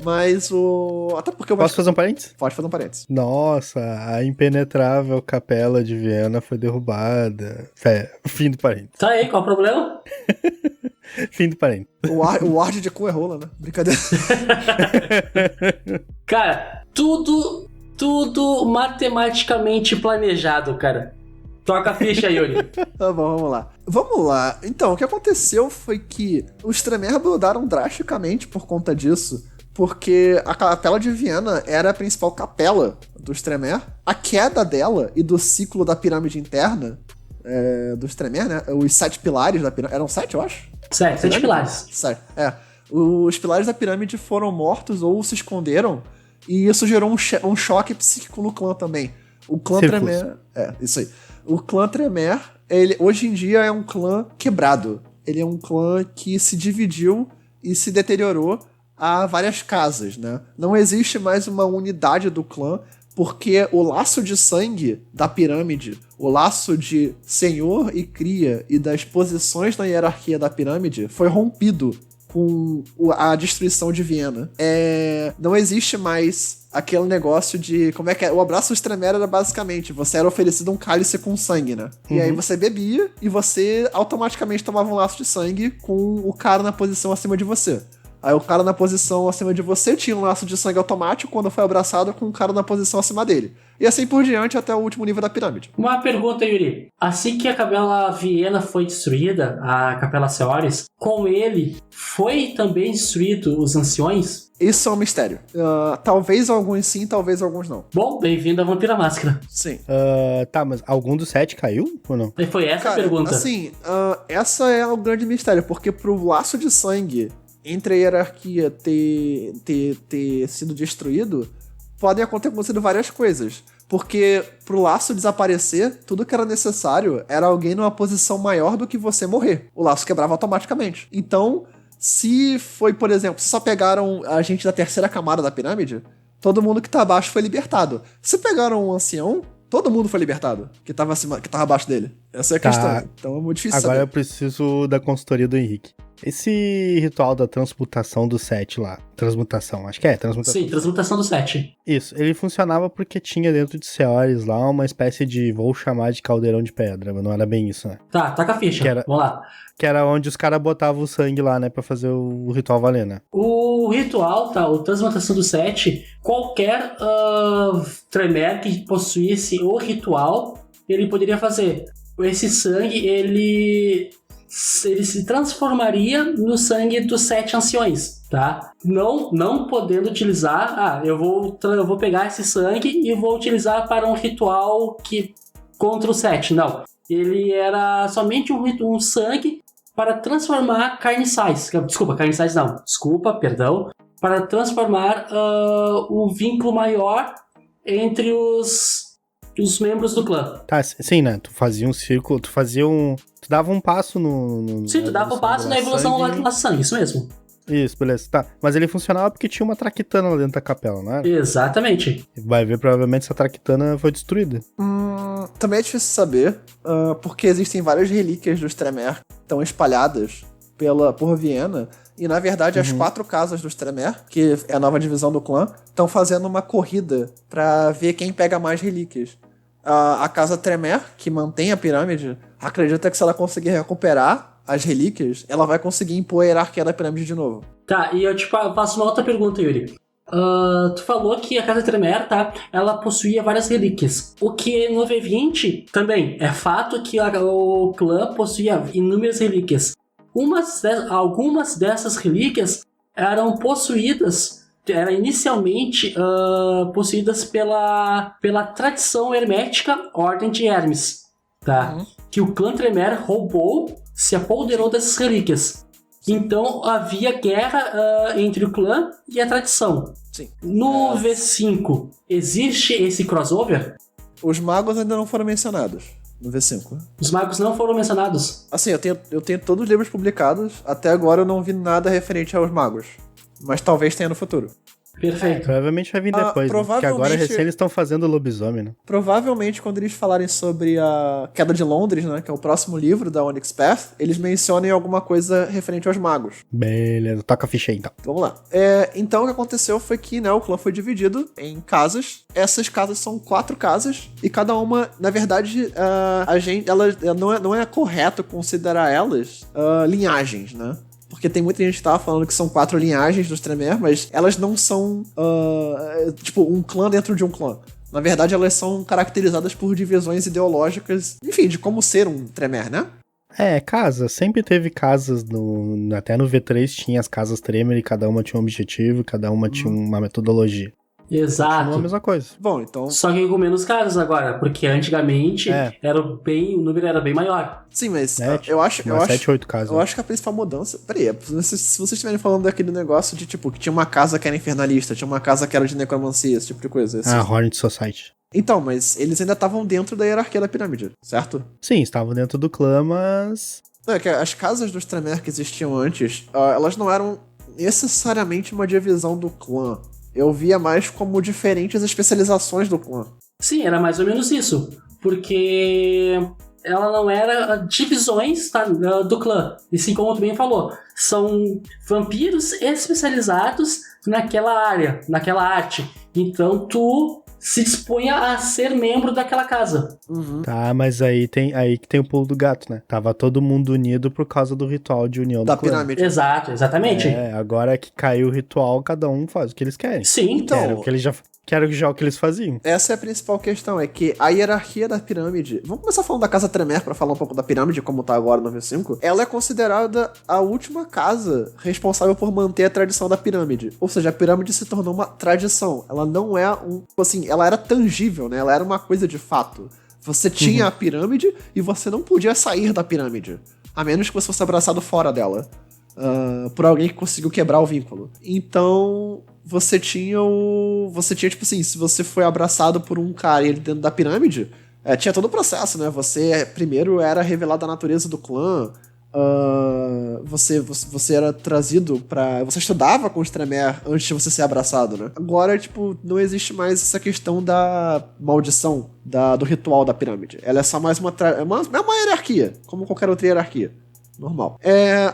Mas o... Até porque eu Posso fazer um parênteses? Pode fazer um parênteses. Nossa, a impenetrável Capela de Viena foi derrubada. Fim do parênteses. Tá aí, qual o problema? Fim do parênteses. O Ward de cu é rola, né? Brincadeira. Cara, tudo matematicamente planejado, cara. Toca a ficha, Yuri. Tá bom, vamos lá. Então, o que aconteceu foi que os Tremere mudaram drasticamente por conta disso, porque a Capela de Viena era a principal capela dos Tremere. A queda dela e do ciclo da pirâmide interna dos Tremere, né? Os 7 pilares da pirâmide... Eram 7, eu acho? 7 pilares. 7, Os pilares da pirâmide foram mortos ou se esconderam, e isso gerou um choque psíquico no clã também. O clã Tremere... isso aí. O clã Tremere, ele hoje em dia é um clã quebrado. Ele é um clã que se dividiu e se deteriorou a várias casas, né? Não existe mais uma unidade do clã, porque o laço de sangue da pirâmide, o laço de senhor e cria e das posições na hierarquia da pirâmide foi rompido com a destruição de Viena. Não existe mais aquele negócio de... Como é que é? O abraço dos Tremere era basicamente... Você era oferecido um cálice com sangue, né? E aí você bebia e você automaticamente tomava um laço de sangue com o cara na posição acima de você. Aí o cara na posição acima de você tinha um laço de sangue automático quando foi abraçado com o cara na posição acima dele. E assim por diante até o último nível da pirâmide. Uma pergunta, Yuri. Assim que a Capela Viena foi destruída, a Capela Seores, com ele, foi também destruído os anciões? Isso é um mistério. Talvez alguns sim, talvez alguns não. Bom, bem-vindo à Vampira Máscara. Sim. Tá, mas algum dos 7 caiu ou não? E foi essa a Cara, pergunta. assim, essa é o grande mistério, porque pro laço de sangue entre a hierarquia ter sido destruído, podem acontecer várias coisas. Porque pro laço desaparecer, tudo que era necessário era alguém numa posição maior do que você morrer. O laço quebrava automaticamente. Então, se foi, por exemplo, se só pegaram a gente da terceira camada da pirâmide, todo mundo que tá abaixo foi libertado. Se pegaram um ancião, todo mundo foi libertado, que tava abaixo dele. Essa é a questão. Então é muito difícil Agora saber. eu preciso da consultoria do Henrique. Esse ritual da transmutação do 7 lá. Transmutação, acho que é transmutação. Sim, transmutação do 7. Isso, ele funcionava porque tinha dentro de Seores lá uma espécie de, vou chamar de caldeirão de pedra, mas não era bem isso, né? Tá, taca a ficha. Vamos lá. Que era onde os caras botavam o sangue lá, né, pra fazer o ritual valer, né? O ritual, tá, o transmutação do 7, qualquer Tremere que possuísse o ritual, ele poderia fazer. Esse sangue, ele se transformaria no sangue dos 7 anciões, tá? Não podendo utilizar, eu vou pegar esse sangue e vou utilizar para um ritual contra o 7, não. Ele era somente um sangue para transformar carniçais. Carniçais não. Perdão. Para transformar o vínculo maior entre os membros do clã. Tá, sim, né? Tu fazia um círculo, tu dava um passo no Sim, tu dava um passo na evolução do sangue, isso mesmo. Isso, beleza. Tá, mas ele funcionava porque tinha uma traquitana lá dentro da capela, não era? Exatamente. Vai ver, provavelmente essa traquitana foi destruída. Também é difícil saber, porque existem várias relíquias dos Tremere que estão espalhadas por Viena, e na verdade as 4 casas dos Tremere, que é a nova divisão do clã, estão fazendo uma corrida pra ver quem pega mais relíquias. A casa Tremere, que mantém a pirâmide, acredita que se ela conseguir recuperar as relíquias, ela vai conseguir impor a hierarquia da pirâmide de novo. Tá, e eu faço uma outra pergunta, Yuri. Tu falou que a Casa Tremere, tá? Ela possuía várias relíquias. O que no V20 também é fato que o clã possuía inúmeras relíquias. Algumas dessas relíquias eram inicialmente possuídas pela tradição hermética Ordem de Hermes, tá? Que o clã Tremere roubou, se apoderou dessas relíquias. Então havia guerra entre o clã e a tradição. Sim. No V5, existe esse crossover? Os magos ainda não foram mencionados no V5. Os magos não foram mencionados? Assim, eu tenho todos os livros publicados, até agora eu não vi nada referente aos magos. Mas talvez tenha no futuro. Perfeito. Provavelmente vai vir depois, né? Porque agora recém eles estão fazendo lobisomem, né? Provavelmente quando eles falarem sobre a Queda de Londres, né, que é o próximo livro da Onyx Path, eles mencionem alguma coisa referente aos magos. Beleza, toca a ficha aí então. Vamos lá. Então o que aconteceu foi que, né, o clã foi dividido em casas. Essas casas são 4 casas e cada uma, na verdade, não é correto considerar elas linhagens, né? Porque tem muita gente que tava falando que são 4 linhagens dos Tremere, mas elas não são, tipo, um clã dentro de um clã. Na verdade, elas são caracterizadas por divisões ideológicas, enfim, de como ser um Tremere, né? Casa. Sempre teve casas, até no V3 tinha as casas Tremere, e cada uma tinha um objetivo, cada uma tinha uma metodologia. Exato. Não é a mesma coisa. Bom, então... Só que com menos casos agora, porque antigamente o número era bem maior. Sim, mas 7, eu acho 7, 8 casas. Eu acho que a principal mudança... Peraí, se vocês estiverem falando daquele negócio de, tipo, que tinha uma casa que era infernalista, tinha uma casa que era de necromancia, esse tipo de coisa. Hornet Society. Então, mas eles ainda estavam dentro da hierarquia da pirâmide, certo? Sim, estavam dentro do clã, mas... Não, é que as casas dos Tremere que existiam antes, elas não eram necessariamente uma divisão do clã. Eu via mais como diferentes especializações do clã. Sim, era mais ou menos isso. Porque ela não era divisões, tá, do clã. E sim, como tu bem falou, são vampiros especializados naquela área, naquela arte. Então tu se dispunha a ser membro daquela casa. Tá, mas aí que tem o pulo do gato, né? Tava todo mundo unido por causa do ritual de união Da do clã. pirâmide. Exato, exatamente. Agora que caiu o ritual, cada um faz o que eles querem. Sim, Então, Quero já o que eles faziam. essa é a principal questão, é que a hierarquia da pirâmide... Vamos começar falando da Casa Tremere pra falar um pouco da pirâmide, como tá agora no V5. Ela é considerada a última casa responsável por manter a tradição da pirâmide. Ou seja, a pirâmide se tornou uma tradição. Ela não é ela era tangível, né? Ela era uma coisa de fato. Você tinha a pirâmide e você não podia sair da pirâmide. A menos que você fosse abraçado fora dela. Por alguém que conseguiu quebrar o vínculo. Então... Você tinha, tipo assim, se você foi abraçado por um cara e ele dentro da pirâmide, tinha todo o processo, né? Você primeiro era revelado a natureza do clã, você era trazido pra... Você estudava com os Tremere antes de você ser abraçado, né? Agora, tipo, não existe mais essa questão da maldição, do ritual da pirâmide. Ela é só mais uma hierarquia, como qualquer outra hierarquia. Normal.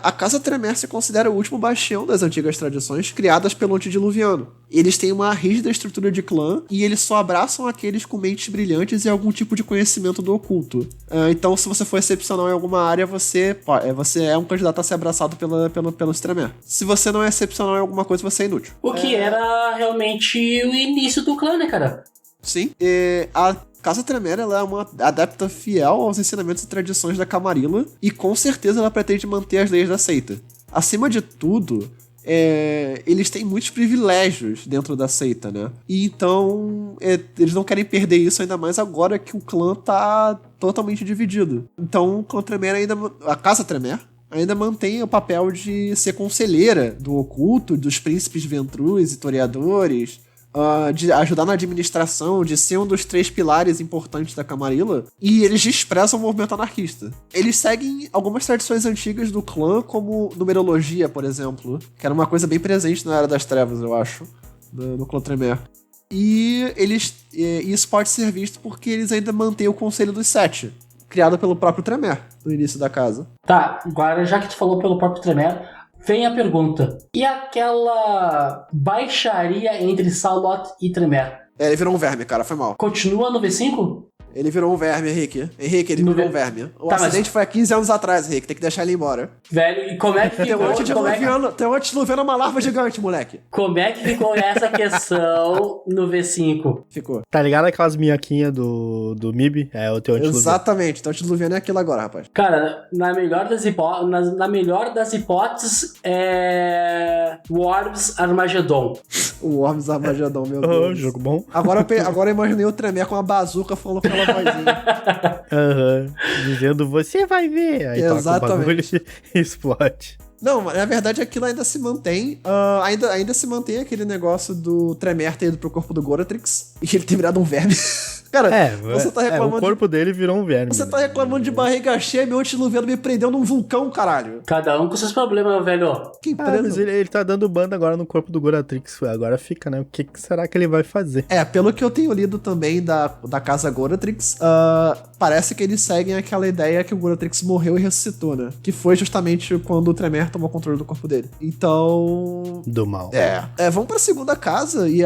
A Casa Tremere se considera o último bastião das antigas tradições criadas pelo antediluviano. Eles têm uma rígida estrutura de clã e eles só abraçam aqueles com mentes brilhantes e algum tipo de conhecimento do oculto. Então, se você for excepcional em alguma área, você é um candidato a ser abraçado pelos Tremere. Se você não é excepcional em alguma coisa, você é inútil. O que era realmente o início do clã, né, cara? Sim. A Casa Tremere, ela é uma adepta fiel aos ensinamentos e tradições da Camarilla e com certeza ela pretende manter as leis da seita. Acima de tudo, eles têm muitos privilégios dentro da seita, né? E então eles não querem perder isso, ainda mais agora que o clã tá totalmente dividido. Então a Casa Tremere ainda mantém o papel de ser conselheira do oculto, dos príncipes Ventrus e toreadores, de ajudar na administração, de ser um dos 3 pilares importantes da Camarilla, e eles desprezam o movimento anarquista. Eles seguem algumas tradições antigas do clã, como numerologia, por exemplo, que era uma coisa bem presente na Era das Trevas, eu acho, no clã Tremere. E isso pode ser visto porque eles ainda mantêm o Conselho dos 7, criado pelo próprio Tremere, no início da casa. Tá, agora já que tu falou pelo próprio Tremere, vem a pergunta. E aquela baixaria entre Salot e Tremere? Ele virou um verme, cara, foi mal. Continua no V5? Ele virou um verme, Henrique. Henrique, ele virou um verme. O acidente foi há 15 anos atrás, Henrique. Tem que deixar ele embora. Velho, e como é que ficou? Tem um antediluviano, uma larva gigante, moleque. Como é que ficou essa questão no V5? Ficou. Tá ligado aquelas minhoquinhas do MIB? É o teu antediluviano. Exatamente. Então o antediluviano é aquilo agora, rapaz. Cara, na melhor das hipóteses, Worms Armageddon. O Worms Armageddon, meu Deus. Jogo bom. Agora eu imaginei o Tremere com uma bazuca falando com aquela vozinha. Dizendo, você vai ver. Aí exatamente. Toca o bagulho e explode. Não, na verdade aquilo ainda se mantém. Ainda se mantém aquele negócio do Tremere ter ido pro corpo do Goratrix e ele ter virado um verme. Cara, você tá reclamando. O corpo dele virou um verme. Você tá reclamando de barriga cheia, meu antediluviano me prendeu num vulcão, caralho. Cada um com seus problemas, velho. Que mas ele tá dando banda agora no corpo do Goratrix. Agora fica, né? O que será que ele vai fazer? Pelo que eu tenho lido também da casa Goratrix, parece que eles seguem aquela ideia que o Goratrix morreu e ressuscitou, né? Que foi justamente quando o Tremere tomou controle do corpo dele. Então... Do mal. Vamos pra segunda casa e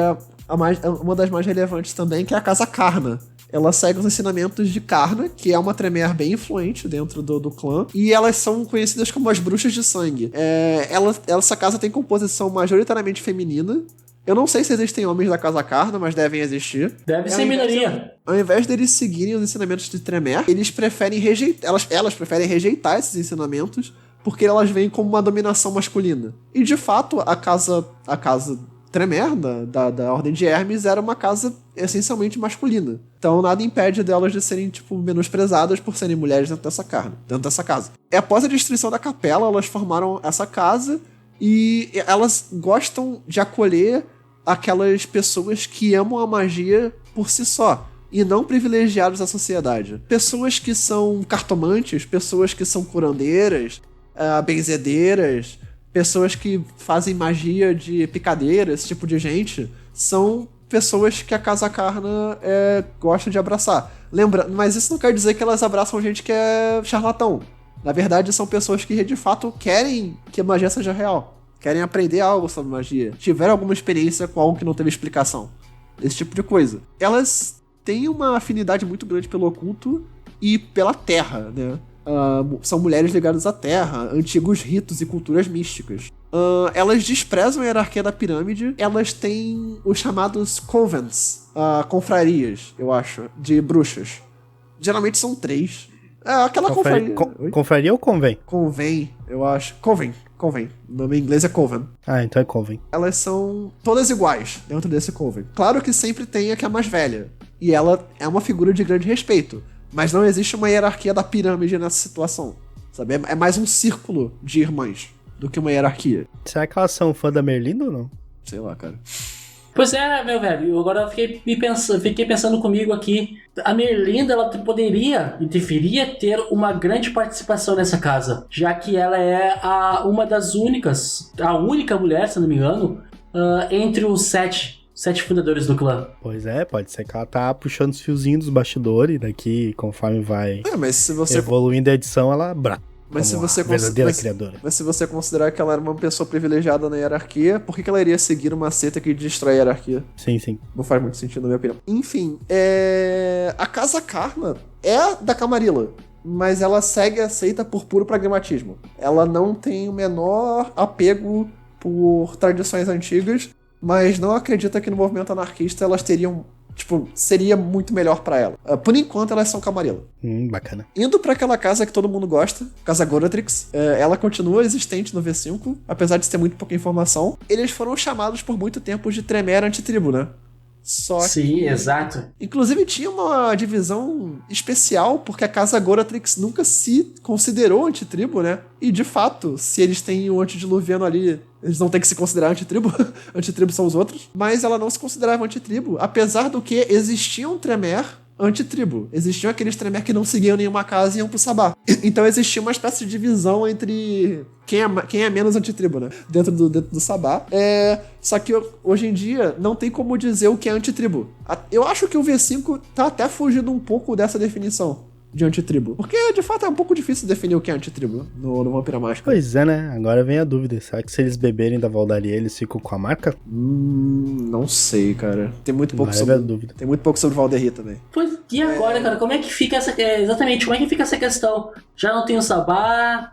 uma das mais relevantes também, que é a Casa Karna. Ela segue os ensinamentos de Karna, que é uma Tremere bem influente dentro do clã, e elas são conhecidas como as Bruxas de Sangue. Essa casa tem composição majoritariamente feminina. Eu não sei se existem homens da Casa Karna, mas devem existir. Deve ser minoria. Ao invés deles seguirem os ensinamentos de Tremere, eles preferem rejeitar. Elas preferem rejeitar esses ensinamentos porque elas veem como uma dominação masculina. E de fato, a casa Tremere, da Ordem de Hermes, era uma casa essencialmente masculina. Então nada impede delas de serem, menosprezadas por serem mulheres dentro dessa casa. Após a destruição da capela, elas formaram essa casa e elas gostam de acolher aquelas pessoas que amam a magia por si só e não privilegiados da sociedade. Pessoas que são cartomantes, pessoas que são curandeiras, benzedeiras, pessoas que fazem magia de picadeira, esse tipo de gente, são pessoas que a Casa Karna gosta de abraçar. Mas isso não quer dizer que elas abraçam gente que é charlatão. Na verdade, são pessoas que de fato querem que a magia seja real. Querem aprender algo sobre magia. Tiveram alguma experiência com algo que não teve explicação. esse tipo de coisa. Elas têm uma afinidade muito grande pelo oculto e pela terra, né? São mulheres ligadas à terra, antigos ritos e culturas místicas. Elas desprezam a hierarquia da pirâmide, elas têm os chamados covens, confrarias, eu acho, de bruxas. Geralmente são 3. Aquela confraria. Confraria ou convém? Convém, eu acho. Convém. O nome em inglês é coven. Então é convém. Elas são todas iguais dentro desse coven. Claro que sempre tem a que é mais velha. E ela é uma figura de grande respeito. Mas não existe uma hierarquia da pirâmide nessa situação. Sabe? É mais um círculo de irmãs do que uma hierarquia. Será que elas são fã da Merlinda ou não? Sei lá, cara. Pois é, meu velho, agora eu fiquei pensando comigo aqui. A Merlinda, ela poderia e deveria ter uma grande participação nessa casa, já que ela é uma das únicas, a única mulher, se não me engano, entre os sete fundadores do clã. Pois é, pode ser que ela tá puxando os fiozinhos dos bastidores, daqui, conforme vai mas se você evoluindo a edição, ela Mas se, você criadora. Mas se você considerar que ela era uma pessoa privilegiada na hierarquia, por que ela iria seguir uma seta que destrói a hierarquia? Sim. Não faz muito sentido, na minha opinião. Enfim, a Casa Karma é da Camarilla, mas ela segue a seita por puro pragmatismo. Ela não tem o menor apego por tradições antigas, mas não acredita que no movimento anarquista elas teriam... seria muito melhor pra ela. Por enquanto, elas são Camarilla. Bacana. Indo pra aquela casa que todo mundo gosta, Casa Goratrix, ela continua existente no V5, apesar de ter muito pouca informação. Eles foram chamados por muito tempo de Tremere Antitribo, né? Sim, exato. Inclusive tinha uma divisão especial, porque a Casa Goratrix nunca se considerou antitribo, né? E de fato, se eles têm o antediluviano ali, eles não têm que se considerar antitribo. Antitribo são os outros. Mas ela não se considerava antitribo, apesar do que existiam Tremere antitribo. Existiam aqueles Tremere que não seguiam nenhuma casa e iam pro Sabá. Então existia uma espécie de divisão entre quem é menos antitribo, né? Dentro do Sabá. Só que hoje em dia não tem como dizer o que é antitribo. Eu acho que o V5 tá até fugindo um pouco dessa definição de antitribo. Porque, de fato, é um pouco difícil definir o que é antitribo no Vampira Mágica. Pois é, né? Agora vem a dúvida. Será que se eles beberem da Valdaria, eles ficam com a marca? Não sei, cara. Tem muito pouco sobre... dúvida. Tem muito pouco sobre Valderri também. Pois, e agora, cara? Como é que fica exatamente, como é que fica essa questão? Já não tem o Sabá...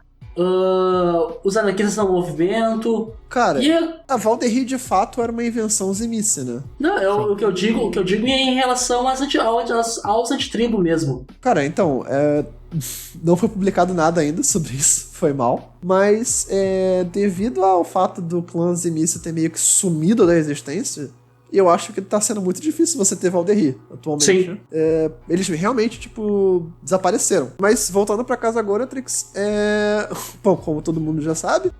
os anarquistas estão no movimento. Cara, a Valderri de fato era uma invenção Zimice, né? Não, o que eu digo é em relação aos antitribo mesmo. Cara, então, não foi publicado nada ainda sobre isso, foi mal. Mas, devido ao fato do clã Zimice ter meio que sumido da existência, eu acho que tá sendo muito difícil você ter Valderri atualmente. Sim. Eles realmente, desapareceram. Mas, voltando pra Casa Goratrix, bom, como todo mundo já sabe,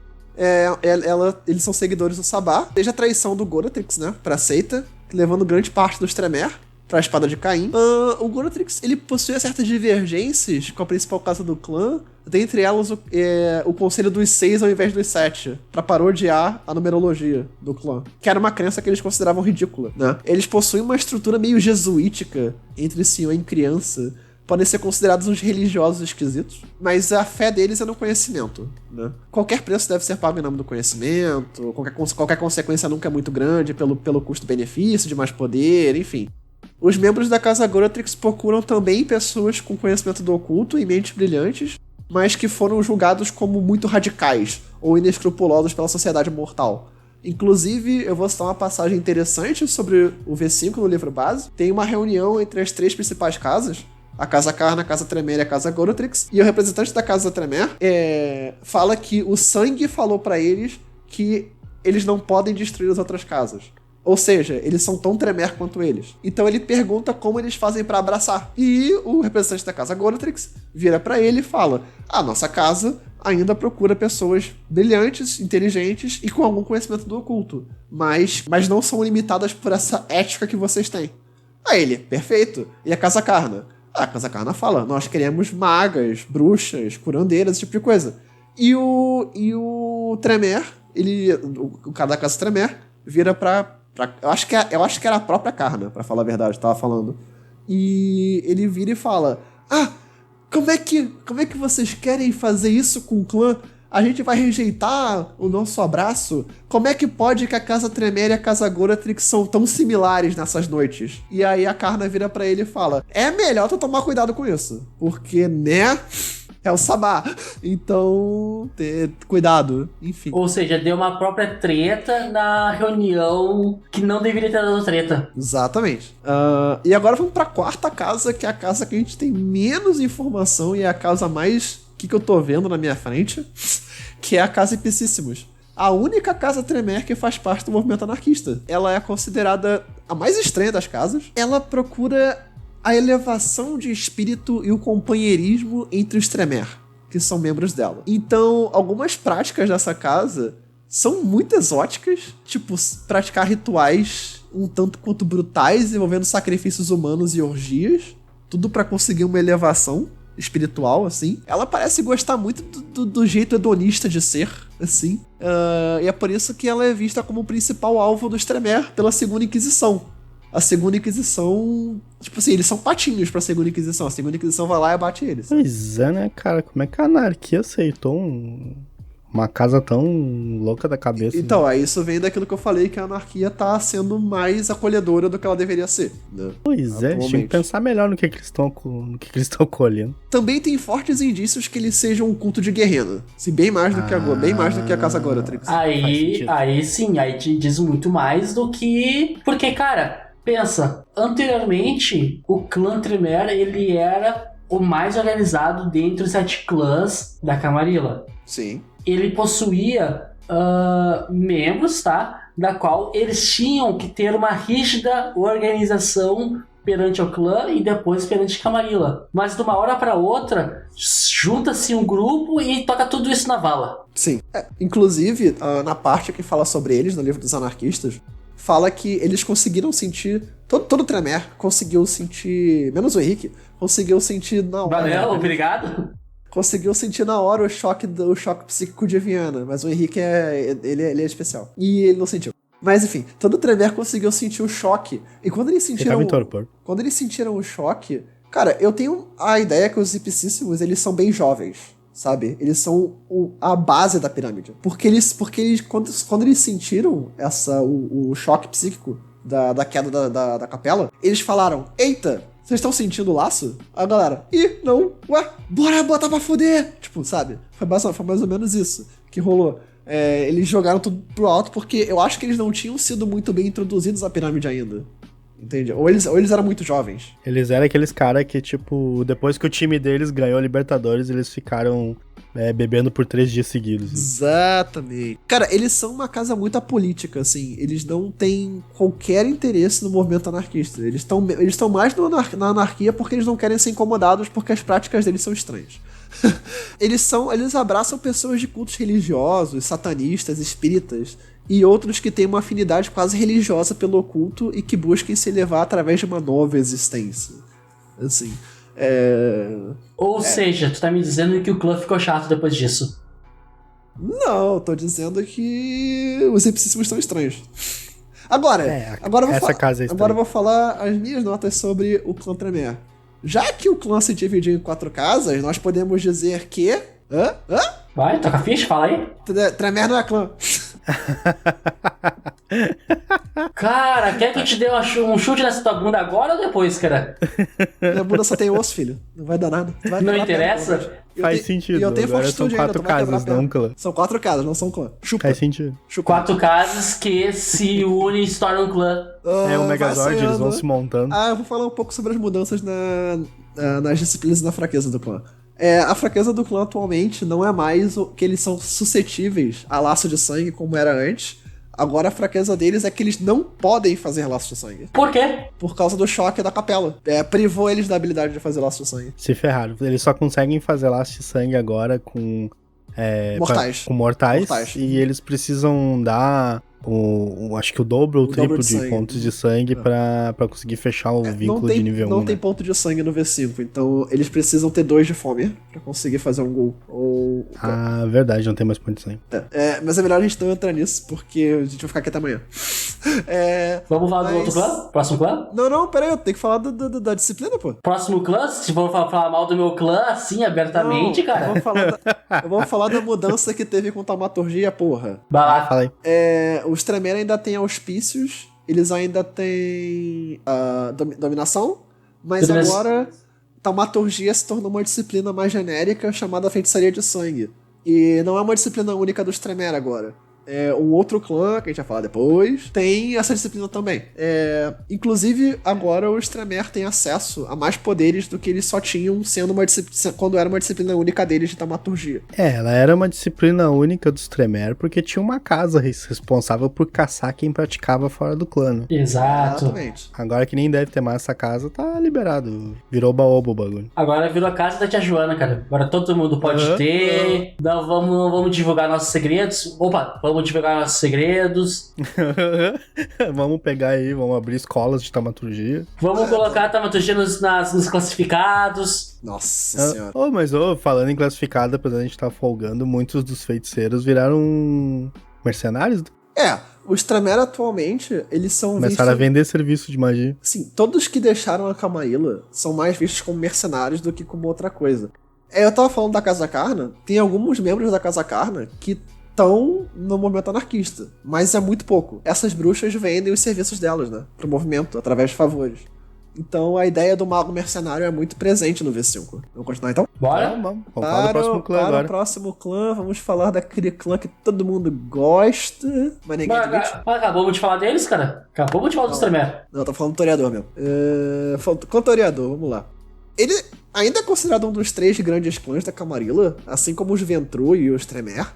eles são seguidores do Sabá, desde a traição do Goratrix, né, pra seita, levando grande parte dos Tremere pra Espada de Caim. O Goratrix, ele possui certas divergências com a principal casa do clã, dentre elas o Conselho dos 6 ao invés dos 7, pra parodiar a numerologia do clã, que era uma crença que eles consideravam ridícula, né? Eles possuem uma estrutura meio jesuítica entre senhor e criança, podem ser considerados uns religiosos esquisitos, mas a fé deles é no conhecimento, né? Qualquer preço deve ser pago em nome do conhecimento, qualquer consequência nunca é muito grande pelo custo-benefício de mais poder, enfim. Os membros da Casa Goratrix procuram também pessoas com conhecimento do oculto e mentes brilhantes, mas que foram julgados como muito radicais ou inescrupulosos pela sociedade mortal. Inclusive, eu vou citar uma passagem interessante sobre o V5 no livro base. Tem uma reunião entre as 3 principais casas, a Casa Karna, a Casa Tremere e a Casa Goratrix, e o representante da Casa Tremere fala que o sangue falou pra eles que eles não podem destruir as outras casas. Ou seja, eles são tão Tremere quanto eles. Então ele pergunta como eles fazem pra abraçar. E o representante da Casa Goratrix vira pra ele e fala: a nossa casa ainda procura pessoas brilhantes, inteligentes e com algum conhecimento do oculto. Mas não são limitadas por essa ética que vocês têm. Aí ele: perfeito. E a Casa Karna? A Casa Karna fala: nós queremos magas, bruxas, curandeiras, esse tipo de coisa. E o Tremere, o cara da Casa Tremere, vira pra eu acho que era a própria Karna, pra falar a verdade, tava falando. E ele vira e fala: como é que vocês querem fazer isso com o clã? a gente vai rejeitar o nosso abraço? Como é que pode que a Casa Tremere e a Casa Goratrix são tão similares nessas noites? E aí a Karna vira pra ele e fala, é melhor tu tomar cuidado com isso, porque, né... É o Sabá. Então, ter cuidado, enfim. Ou seja, deu uma própria treta na reunião que não deveria ter dado treta. Exatamente. E agora vamos pra quarta casa, que é a casa que a gente tem menos informação e é a casa mais... que eu tô vendo na minha frente, que é a Casa Ipsíssimos. A única casa Tremere que faz parte do movimento anarquista. Ela é considerada a mais estranha das casas. Ela procura a elevação de espírito e o companheirismo entre os Tremere, que são membros dela. Então, algumas práticas dessa casa são muito exóticas, tipo, praticar rituais um tanto quanto brutais, envolvendo sacrifícios humanos e orgias, tudo pra conseguir uma elevação espiritual, assim. Ela parece gostar muito do jeito hedonista de ser, assim. E é por isso que ela é vista como o principal alvo dos Tremere pela Segunda Inquisição. A Segunda Inquisição... Tipo assim, eles são patinhos pra Segunda Inquisição. A Segunda Inquisição vai lá e bate eles. Pois é, né, cara? Como é que a anarquia aceitou uma casa tão louca da cabeça? Então, aí isso vem daquilo que eu falei, que a anarquia tá sendo mais acolhedora do que ela deveria ser, né? Pois é, tinha que pensar melhor no que eles estão colhendo. Também tem fortes indícios que eles sejam um culto de guerreiro. Assim, bem mais do que a Casa Goratrix. Aí sim, aí te diz muito mais do que... Porque, cara... Pensa, anteriormente, o clã Tremere, ele era o mais organizado dentre os 7 clãs da Camarilla. Sim. Ele possuía membros, tá? Da qual eles tinham que ter uma rígida organização perante o clã e depois perante a Camarilla. Mas de uma hora para outra, junta-se um grupo e toca tudo isso na vala. Sim. Inclusive, na parte que fala sobre eles, no livro dos anarquistas, fala que eles conseguiram sentir... Todo o Tremere conseguiu sentir... Menos o Henrique. Conseguiu sentir na hora... Valeu, obrigado. Conseguiu sentir na hora o choque psíquico de Viana. Mas o Henrique ele é especial. E ele não sentiu. Mas enfim, todo o Tremere conseguiu sentir o choque. E quando eles sentiram... Quando eles sentiram o choque... Cara, eu tenho a ideia que os Ipsíssimos, eles são bem jovens. Sabe? Eles são a base da pirâmide. Porque eles quando eles sentiram o choque psíquico da queda da capela, eles falaram, eita, vocês estão sentindo o laço? A galera, não, ué, bora botar pra fuder! Tipo, sabe? Foi mais ou menos isso que rolou. Eles jogaram tudo pro alto porque eu acho que eles não tinham sido muito bem introduzidos à pirâmide ainda. Entende? Ou eles eram muito jovens. Eles eram aqueles caras que, tipo, depois que o time deles ganhou a Libertadores, eles ficaram bebendo por 3 dias seguidos. Exatamente. Cara, eles são uma casa muito apolítica, assim. Eles não têm qualquer interesse no movimento anarquista. Eles estão mais na anarquia porque eles não querem ser incomodados porque as práticas deles são estranhas. Eles abraçam pessoas de cultos religiosos, satanistas, espíritas e outros que têm uma afinidade quase religiosa pelo oculto e que busquem se elevar através de uma nova existência. Assim, Ou seja, tu tá me dizendo que o clã ficou chato depois disso? Não, tô dizendo que os Ipsíssimos estão estranhos. Agora eu vou falar as minhas notas sobre o clã Tremere. Já que o clã se dividiu em 4 casas, nós podemos dizer que... Vai, toca ficha, fala aí. Tremere não é clã. Cara, quer que eu te dê um chute nessa tua bunda agora ou depois, cara? Minha bunda só tem osso, filho. Não vai dar nada. Não interessa? Faz sentido. E eu tenho agora são 4 casas, não clã. São 4 casas, não são clã. Chupa. Faz sentido. 4 casas que se unem e se tornam um clã. O Megazord, eles vão se montando. Eu vou falar um pouco sobre as mudanças nas disciplinas e na fraqueza do clã. A fraqueza do clã atualmente não é mais que eles são suscetíveis a laço de sangue como era antes. Agora a fraqueza deles é que eles não podem fazer laço de sangue. Por quê? Por causa do choque da capela. Privou eles da habilidade de fazer laço de sangue. Se ferraram. Eles só conseguem fazer laço de sangue agora com... Mortais. Com mortais. E eles precisam dar acho que o dobro ou o triplo dobro de de sangue. pontos de sangue pra conseguir fechar o vínculo de nível 1. Não tem né? ponto de sangue no V5, então eles precisam ter 2 de fome pra conseguir fazer um gol. Ah, verdade, não tem mais ponto de sangue. Mas é melhor a gente não entrar nisso, porque a gente vai ficar aqui até amanhã. Vamos falar do outro clã? Próximo clã? Não, peraí, eu tenho que falar da disciplina, pô. Próximo clã? Se for falar mal do meu clã, assim, abertamente, Não, cara. Eu vou falar da mudança que teve com taumaturgia, porra. Vai lá. Fala aí. Os Tremere ainda têm auspícios, eles ainda têm dominação, mas Dominação. agora taumaturgia se tornou uma disciplina mais genérica chamada feitiçaria de sangue. E não é uma disciplina única dos Tremere agora. Um outro clã, que a gente vai falar depois, tem essa disciplina também. Inclusive, agora os Tremere têm acesso a mais poderes do que eles só tinham sendo quando era uma disciplina única deles de taumaturgia. Ela era uma disciplina única dos Tremere porque tinha uma casa responsável por caçar quem praticava fora do clã. Né? Exato. Exatamente. Agora que nem deve ter mais essa casa, tá liberado. Virou baoba o bagulho. Agora virou a casa da tia Joana, cara. Agora todo mundo pode ter. Não vamos divulgar nossos segredos. Opa, vamos divulgar nossos segredos. Vamos pegar aí, vamos abrir escolas de taumaturgia. Vamos colocar a taumaturgia nos classificados. Nossa senhora. Mas falando em classificada, apesar de a gente estar folgando, muitos dos feiticeiros viraram mercenários. Os Tremere atualmente, eles são Começaram a vender serviço de magia. Sim, todos que deixaram a Camaíla são mais vistos como mercenários do que como outra coisa. Eu tava falando da Casa Carna, tem alguns membros da Casa Carna que estão no movimento anarquista, mas é muito pouco. Essas bruxas vendem os serviços delas, né, pro movimento, através de favores. Então a ideia do mago mercenário é muito presente no V5. Vamos continuar então? Bora? Vamos falar do próximo clã agora. O próximo clã, vamos falar daquele clã que todo mundo gosta, mas ninguém admite. Acabamos de falar deles, cara? Acabamos de falar dos Tremere. Não, eu tô falando do Toreador mesmo. Com o Toreador, vamos lá. Ele ainda é considerado um dos 3 grandes clãs da Camarilla, assim como os Ventru e os Tremere.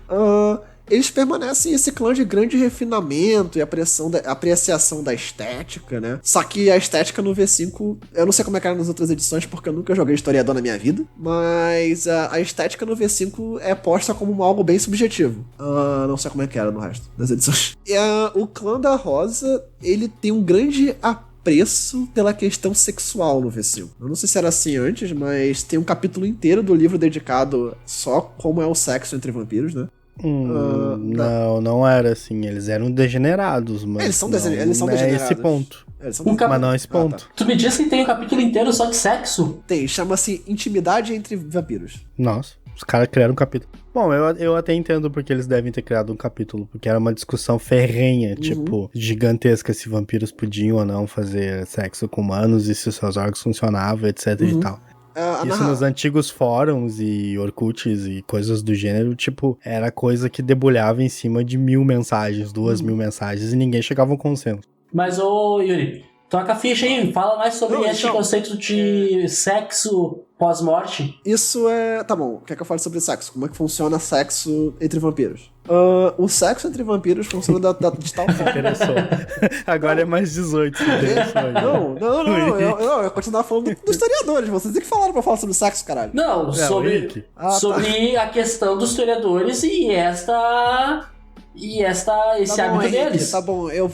Eles permanecem esse clã de grande refinamento e apreciação da estética, né? Só que a estética no V5, eu não sei como é que era nas outras edições, porque eu nunca joguei historiador na minha vida, mas a estética no V5 é posta como algo bem subjetivo. Não sei como é que era no resto das edições. E o clã da Rosa, ele tem um grande apreço pela questão sexual no V5. Eu não sei se era assim antes, mas tem um capítulo inteiro do livro dedicado só como é o sexo entre vampiros, né? Não era assim. Eles eram degenerados, mas eles são não degenerados. é esse ponto. Mas não é esse ponto. Tá. Tu me disse que tem um capítulo inteiro só de sexo? Tem, chama-se Intimidade entre Vampiros. Nossa, os caras criaram um capítulo. Bom, eu até entendo porque eles devem ter criado um capítulo, porque era uma discussão ferrenha, tipo, gigantesca, se vampiros podiam ou não fazer sexo com humanos e se os seus órgãos funcionavam, etc e tal. Isso nos antigos fóruns e Orkuts e coisas do gênero, tipo, era coisa que debulhava em cima de 1000 mensagens, 2000 mensagens, e ninguém chegava a um consenso. Mas, ô Yuri, toca a ficha aí, fala mais sobre esse conceito de sexo pós-morte. Isso é... Tá bom, quer que eu fale sobre sexo? Como é que funciona sexo entre vampiros? O sexo entre vampiros funciona de tal forma. Interessou. Agora é mais 18. Não, eu continuava falando dos historiadores. Vocês é que falaram pra falar sobre sexo, caralho. Não, sobre a questão dos historiadores e esse hábito deles. Tá bom, eu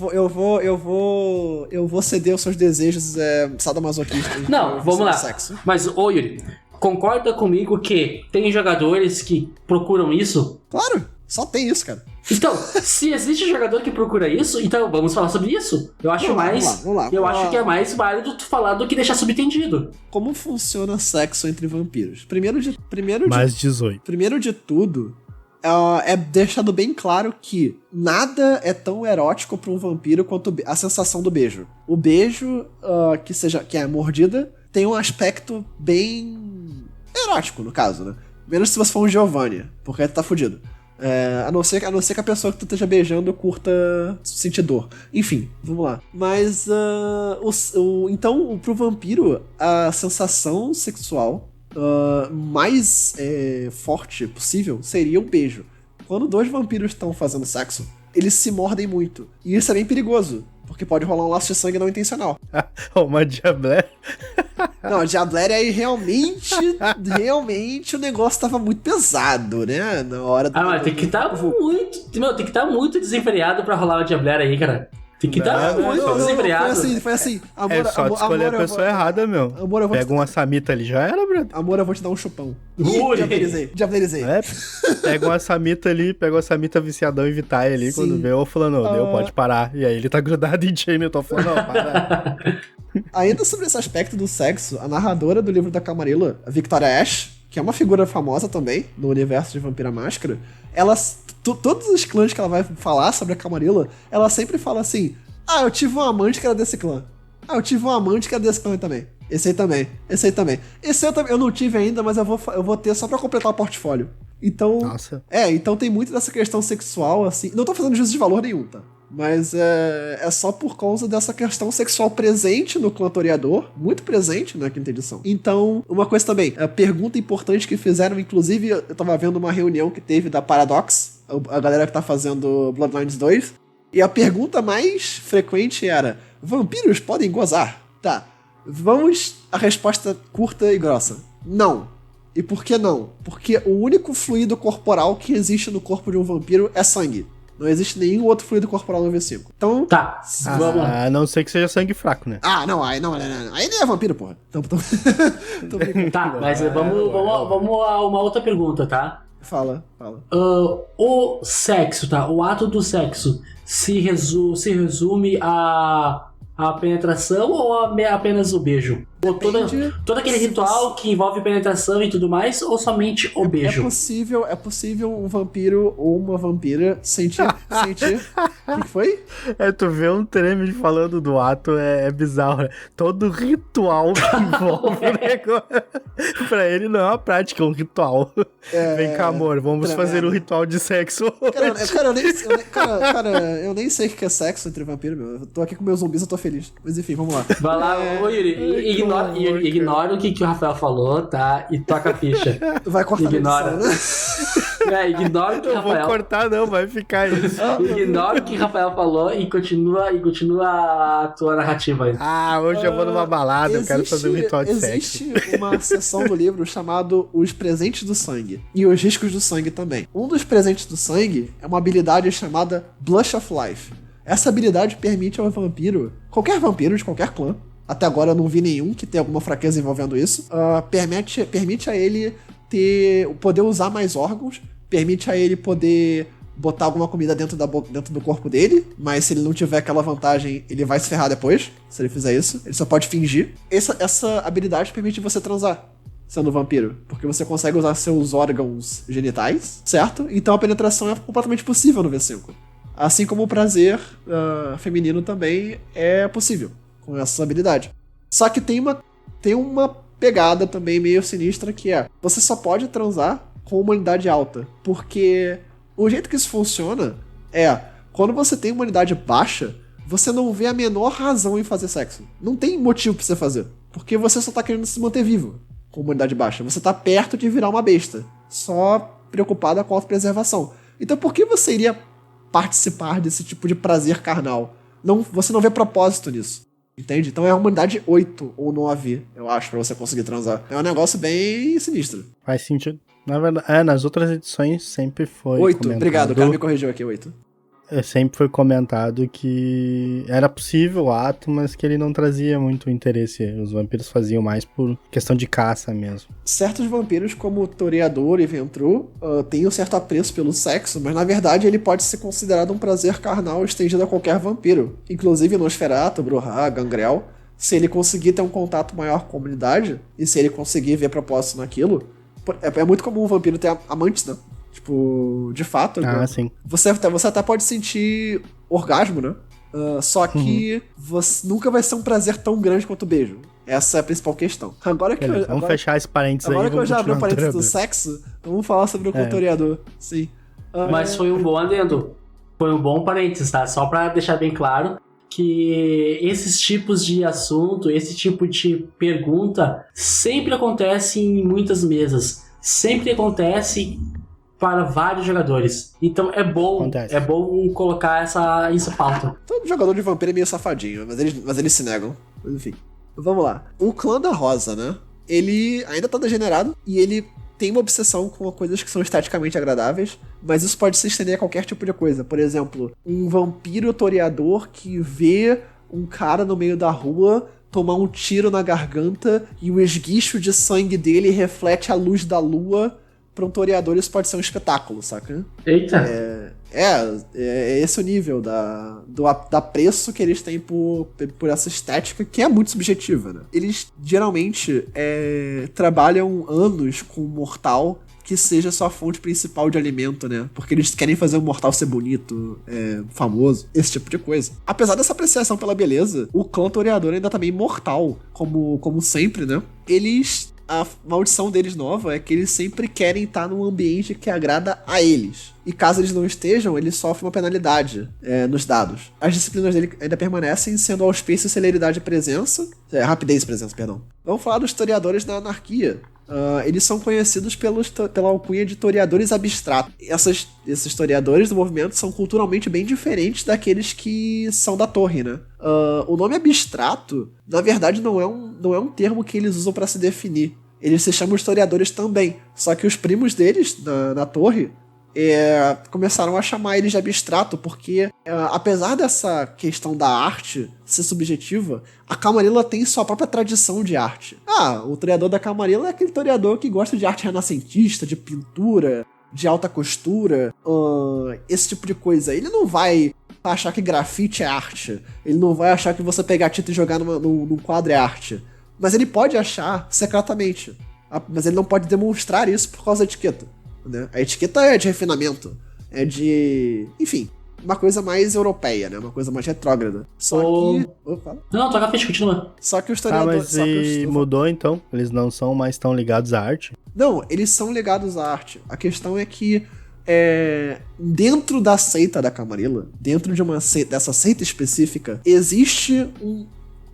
vou ceder aos seus desejos sadomasoquistas. Não, vamos lá. Sexo. Mas, ô Yuri, concorda comigo que tem jogadores que procuram isso? Claro, só tem isso, cara. Então, se existe jogador que procura isso, então vamos falar sobre isso. Eu acho acho que é mais válido tu falar do que deixar subentendido. Como funciona sexo entre vampiros? Mais 18. Primeiro de tudo, é deixado bem claro que nada é tão erótico para um vampiro quanto a sensação do beijo. O beijo, que é a mordida, tem um aspecto bem erótico, no caso, né? Menos se você for um Giovanni, porque tu tá fudido. A não ser que a pessoa que tu esteja beijando curta sentir dor. Enfim, vamos lá. Mas, então, pro vampiro, a sensação sexual mais forte possível seria um beijo. Quando 2 vampiros estão fazendo sexo, eles se mordem muito. E isso é bem perigoso, Porque pode rolar um laço de sangue não intencional. Uma Diablé. Não, a Diablera aí realmente o negócio tava muito pesado, né? Na hora do... Mas tem que estar muito... Meu, tem que estar muito desenfreado pra rolar uma Diablera aí, cara. Tem que estar muito desenfreado. Foi assim. Amor, É só escolher a pessoa errada, meu. Amor, eu vou Pega uma Samita ali, já era, brother. Amor, eu vou te dar um chupão. Ui. Diablerizei. É, pega uma Samita ali, pega uma Samita viciadão e Vitae ali, Sim. quando vê, eu falando, deu, pode parar. E aí ele tá grudado em Jamie, eu tô falando, não, para. Ainda sobre esse aspecto do sexo, a narradora do livro da Camarilla, a Victoria Ash, que é uma figura famosa também no universo de Vampira Máscara, ela, todos os clãs que ela vai falar sobre a Camarilla, ela sempre fala assim: ah, eu tive um amante que era desse clã. Ah, eu tive um amante que era desse clã também. Esse aí também. Esse eu não tive ainda, mas eu vou ter só pra completar o portfólio. Então... Nossa. Então tem muito dessa questão sexual, assim... Não tô fazendo juízo de valor nenhum, tá? Mas é só por causa dessa questão sexual presente no clã Toreador, muito presente na quinta edição. Então, uma coisa também, a pergunta importante que fizeram, inclusive, eu tava vendo uma reunião que teve da Paradox, a galera que tá fazendo Bloodlines 2, e a pergunta mais frequente era: vampiros podem gozar? Tá, vamos a resposta curta e grossa. Não. E por que não? Porque o único fluido corporal que existe no corpo de um vampiro é sangue. Não existe nenhum outro fluido corporal no V5. Então... Tá, vamos lá. A não ser que seja sangue fraco, né? Aí não. Aí nem é vampiro, porra. Então, Tá, mas vamos a uma outra pergunta, tá? Fala. O sexo, tá? O ato do sexo se resume a penetração ou apenas o beijo? Ou todo aquele ritual que envolve penetração e tudo mais, ou somente o beijo? É possível um vampiro ou uma vampira sentir... O que foi? Tu vê um treme falando do ato, é bizarro, né? Todo ritual que envolve o negócio. Pra ele não é uma prática, é um ritual. Vem cá, amor, vamos fazer um ritual de sexo. Cara, eu nem sei o que é sexo entre vampiro, meu. Eu tô aqui com meus zumbis, eu tô feliz. Mas enfim, vamos lá. Vai lá, ô Yuri, ignora o que o Rafael falou, tá? E toca a ficha. Vai cortar Ignora. a edição, né? Ignora o que o Não Rafael... vou cortar não, vai ficar isso. Ignora o que o Rafael falou e continua a tua narrativa aí. Hoje eu vou numa balada, eu quero fazer um ritual de sexo. Existe uma seção do livro chamado Os Presentes do Sangue e os Riscos do Sangue também. Um dos presentes do sangue é uma habilidade chamada Blush of Life. Essa habilidade permite ao vampiro, qualquer vampiro de qualquer clã, até agora eu não vi nenhum que tenha alguma fraqueza envolvendo isso, permite a ele poder usar mais órgãos, permite a ele poder botar alguma comida dentro do corpo dele, mas se ele não tiver aquela vantagem, ele vai se ferrar depois, se ele fizer isso. Ele só pode fingir. Essa habilidade permite você transar, sendo vampiro, porque você consegue usar seus órgãos genitais, certo? Então a penetração é completamente possível no V5. Assim como o prazer feminino também é possível com essa habilidade. Só que tem uma pegada também meio sinistra que é: você só pode transar com uma unidade alta, porque o jeito que isso funciona é, quando você tem uma unidade baixa, você não vê a menor razão em fazer sexo. Não tem motivo pra você fazer, porque você só tá querendo se manter vivo com uma unidade baixa. Você tá perto de virar uma besta, só preocupada com a autopreservação. Então por que você iria participar desse tipo de prazer carnal? Você não vê propósito nisso. Entende? Então é uma unidade 8 ou 9, eu acho, pra você conseguir transar. É um negócio bem sinistro. Faz sentido. Na verdade, nas outras edições sempre foi 8, comentado, obrigado, o cara me corrigiu aqui, 8. Sempre foi comentado que era possível o ato, mas que ele não trazia muito interesse. Os vampiros faziam mais por questão de caça mesmo. Certos vampiros, como Toreador e Ventru, têm um certo apreço pelo sexo, mas na verdade ele pode ser considerado um prazer carnal estendido a qualquer vampiro. Inclusive Nosferatu, Bruhá, Gangrel. Se ele conseguir ter um contato maior com a comunidade, e se ele conseguir ver propósito naquilo, é muito comum um vampiro ter amantes, né? Tipo, de fato, sim. Você até pode sentir orgasmo, né? Só que você nunca vai ser um prazer tão grande quanto o beijo. Essa é a principal questão. Vamos fechar esse parênteses aí. Agora que eu já abri o parênteses do sexo, vamos falar sobre o contoriador. Sim. Mas foi um bom adendo. Foi um bom parênteses, tá? Só pra deixar bem claro que esses tipos de assunto, esse tipo de pergunta sempre acontece em muitas mesas. Sempre acontece para vários jogadores. Então é bom colocar isso pauta. Todo jogador de vampiro é meio safadinho, mas eles se negam. Mas enfim, vamos lá. O clã da Rosa, né? Ele ainda tá degenerado e ele tem uma obsessão com coisas que são esteticamente agradáveis, mas isso pode se estender a qualquer tipo de coisa. Por exemplo, um vampiro toreador que vê um cara no meio da rua tomar um tiro na garganta e o esguicho de sangue dele reflete a luz da lua. Para um toreador isso pode ser um espetáculo, saca? Eita! É esse o nível da preço que eles têm por essa estética, que é muito subjetiva, né? Eles geralmente trabalham anos com um mortal que seja sua fonte principal de alimento, né? Porque eles querem fazer o mortal ser bonito, famoso, esse tipo de coisa. Apesar dessa apreciação pela beleza, o clã toreador ainda tá bem mortal, como sempre, né? A maldição deles nova é que eles sempre querem estar num ambiente que agrada a eles. E caso eles não estejam, eles sofrem uma penalidade nos dados. As disciplinas dele ainda permanecem sendo auspício e celeridade e presença. Rapidez e presença, perdão. Vamos falar dos toreadores da anarquia. Eles são conhecidos pela alcunha de toreadores abstratos. Esses toreadores do movimento são culturalmente bem diferentes daqueles que são da torre, né? O nome abstrato, na verdade, não é um termo que eles usam para se definir. Eles se chamam de toreadores também. Só que os primos deles, na torre, começaram a chamar eles de abstrato, porque apesar dessa questão da arte ser subjetiva, a Camarilla tem sua própria tradição de arte. O toreador da Camarilla é aquele toreador que gosta de arte renascentista, de pintura, de alta costura, esse tipo de coisa. Ele não vai achar que grafite é arte, ele não vai achar que você pegar tinta e jogar num quadro é arte, mas ele pode achar secretamente, mas ele não pode demonstrar isso por causa da etiqueta. Né? A etiqueta é de refinamento, é de... enfim, uma coisa mais europeia, né? Uma coisa mais retrógrada. Não, toca ficha, continua. Só que os historiadores... mudou então? Eles não são mais tão ligados à arte? Não, eles são ligados à arte. A questão é que dentro da seita da Camarilla, dentro de dessa seita específica, existe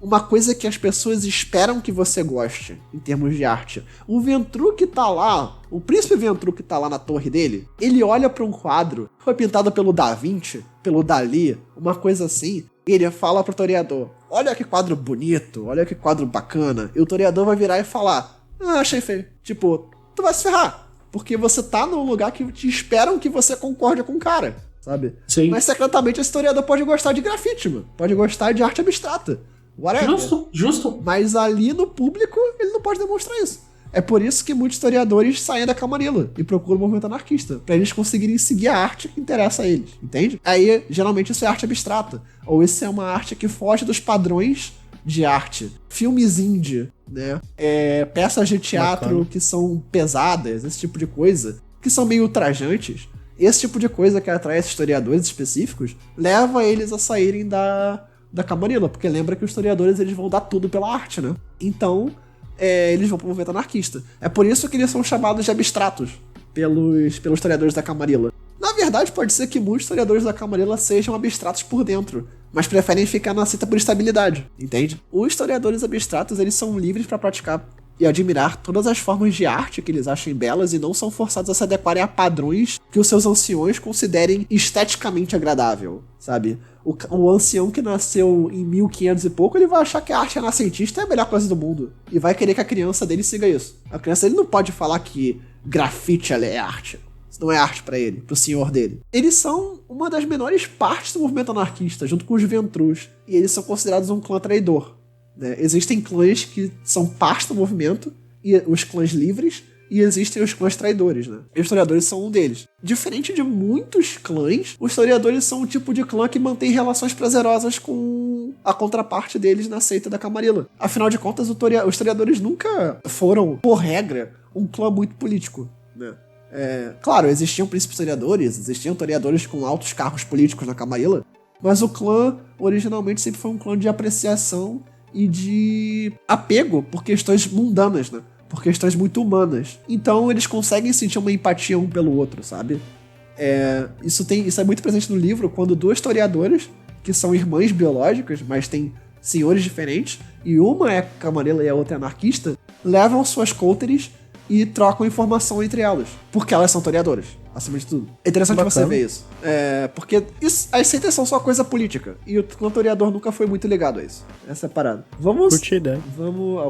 uma coisa que as pessoas esperam que você goste, em termos de arte. O Ventrue que tá lá, o príncipe Ventrue que tá lá na torre dele, ele olha pra um quadro que foi pintado pelo Da Vinci, pelo Dali, uma coisa assim, e ele fala pro toreador, olha que quadro bonito, olha que quadro bacana, e o toreador vai virar e falar, achei feio. Tipo, tu vai se ferrar, porque você tá num lugar que te esperam que você concorde com o cara, sabe? Sim. Mas secretamente esse toreador pode gostar de grafite, mano, pode gostar de arte abstrata. Whatever. Justo. Mas ali no público, ele não pode demonstrar isso. É por isso que muitos historiadores saem da Camarilla e procuram o movimento anarquista, pra eles conseguirem seguir a arte que interessa a eles, entende? Aí, geralmente, isso é arte abstrata. Ou isso é uma arte que foge dos padrões de arte. Filmes indie, né? Peças de teatro que são pesadas, esse tipo de coisa, que são meio ultrajantes. Esse tipo de coisa que atrai esses historiadores específicos, leva eles a saírem da Camarilla, porque lembra que os historiadores eles vão dar tudo pela arte, né? Então, eles vão pro movimento anarquista. É por isso que eles são chamados de abstratos pelos historiadores da Camarilla. Na verdade, pode ser que muitos historiadores da Camarilla sejam abstratos por dentro, mas preferem ficar na seita por estabilidade, entende? Os historiadores abstratos, eles são livres para praticar e admirar todas as formas de arte que eles achem belas e não são forçados a se adequarem a padrões que os seus anciões considerem esteticamente agradável, sabe? O ancião que nasceu em 1500 e pouco, ele vai achar que a arte renascentista é a melhor coisa do mundo. E vai querer que a criança dele siga isso. A criança dele não pode falar que grafite é arte. Isso não é arte pra ele, pro senhor dele. Eles são uma das menores partes do movimento anarquista, junto com os Ventrues. E eles são considerados um clã traidor. Né? Existem clãs que são parte do movimento, e os clãs livres, e existem os clãs traidores, né? E os historiadores são um deles. Diferente de muitos clãs, os historiadores são um tipo de clã que mantém relações prazerosas com a contraparte deles na seita da Camarilla. Afinal de contas, os historiadores nunca foram, por regra, um clã muito político, né? Claro, existiam príncipes historiadores, existiam toreadores com altos cargos políticos na Camarilla, mas o clã originalmente sempre foi um clã de apreciação e de apego por questões mundanas, né? Por questões muito humanas. Então eles conseguem sentir uma empatia um pelo outro, sabe? Isso é muito presente no livro, quando duas historiadoras, que são irmãs biológicas, mas têm senhores diferentes, e uma é Camarilla e a outra é anarquista, levam suas coteries e trocam informação entre elas, porque elas são toreadoras, acima de tudo. É interessante Bacana. você ver isso. Porque essa intenção só coisa política, e o clã toreador nunca foi muito ligado a isso. Essa é a parada. Vamos... Curti a ideia. Vamos...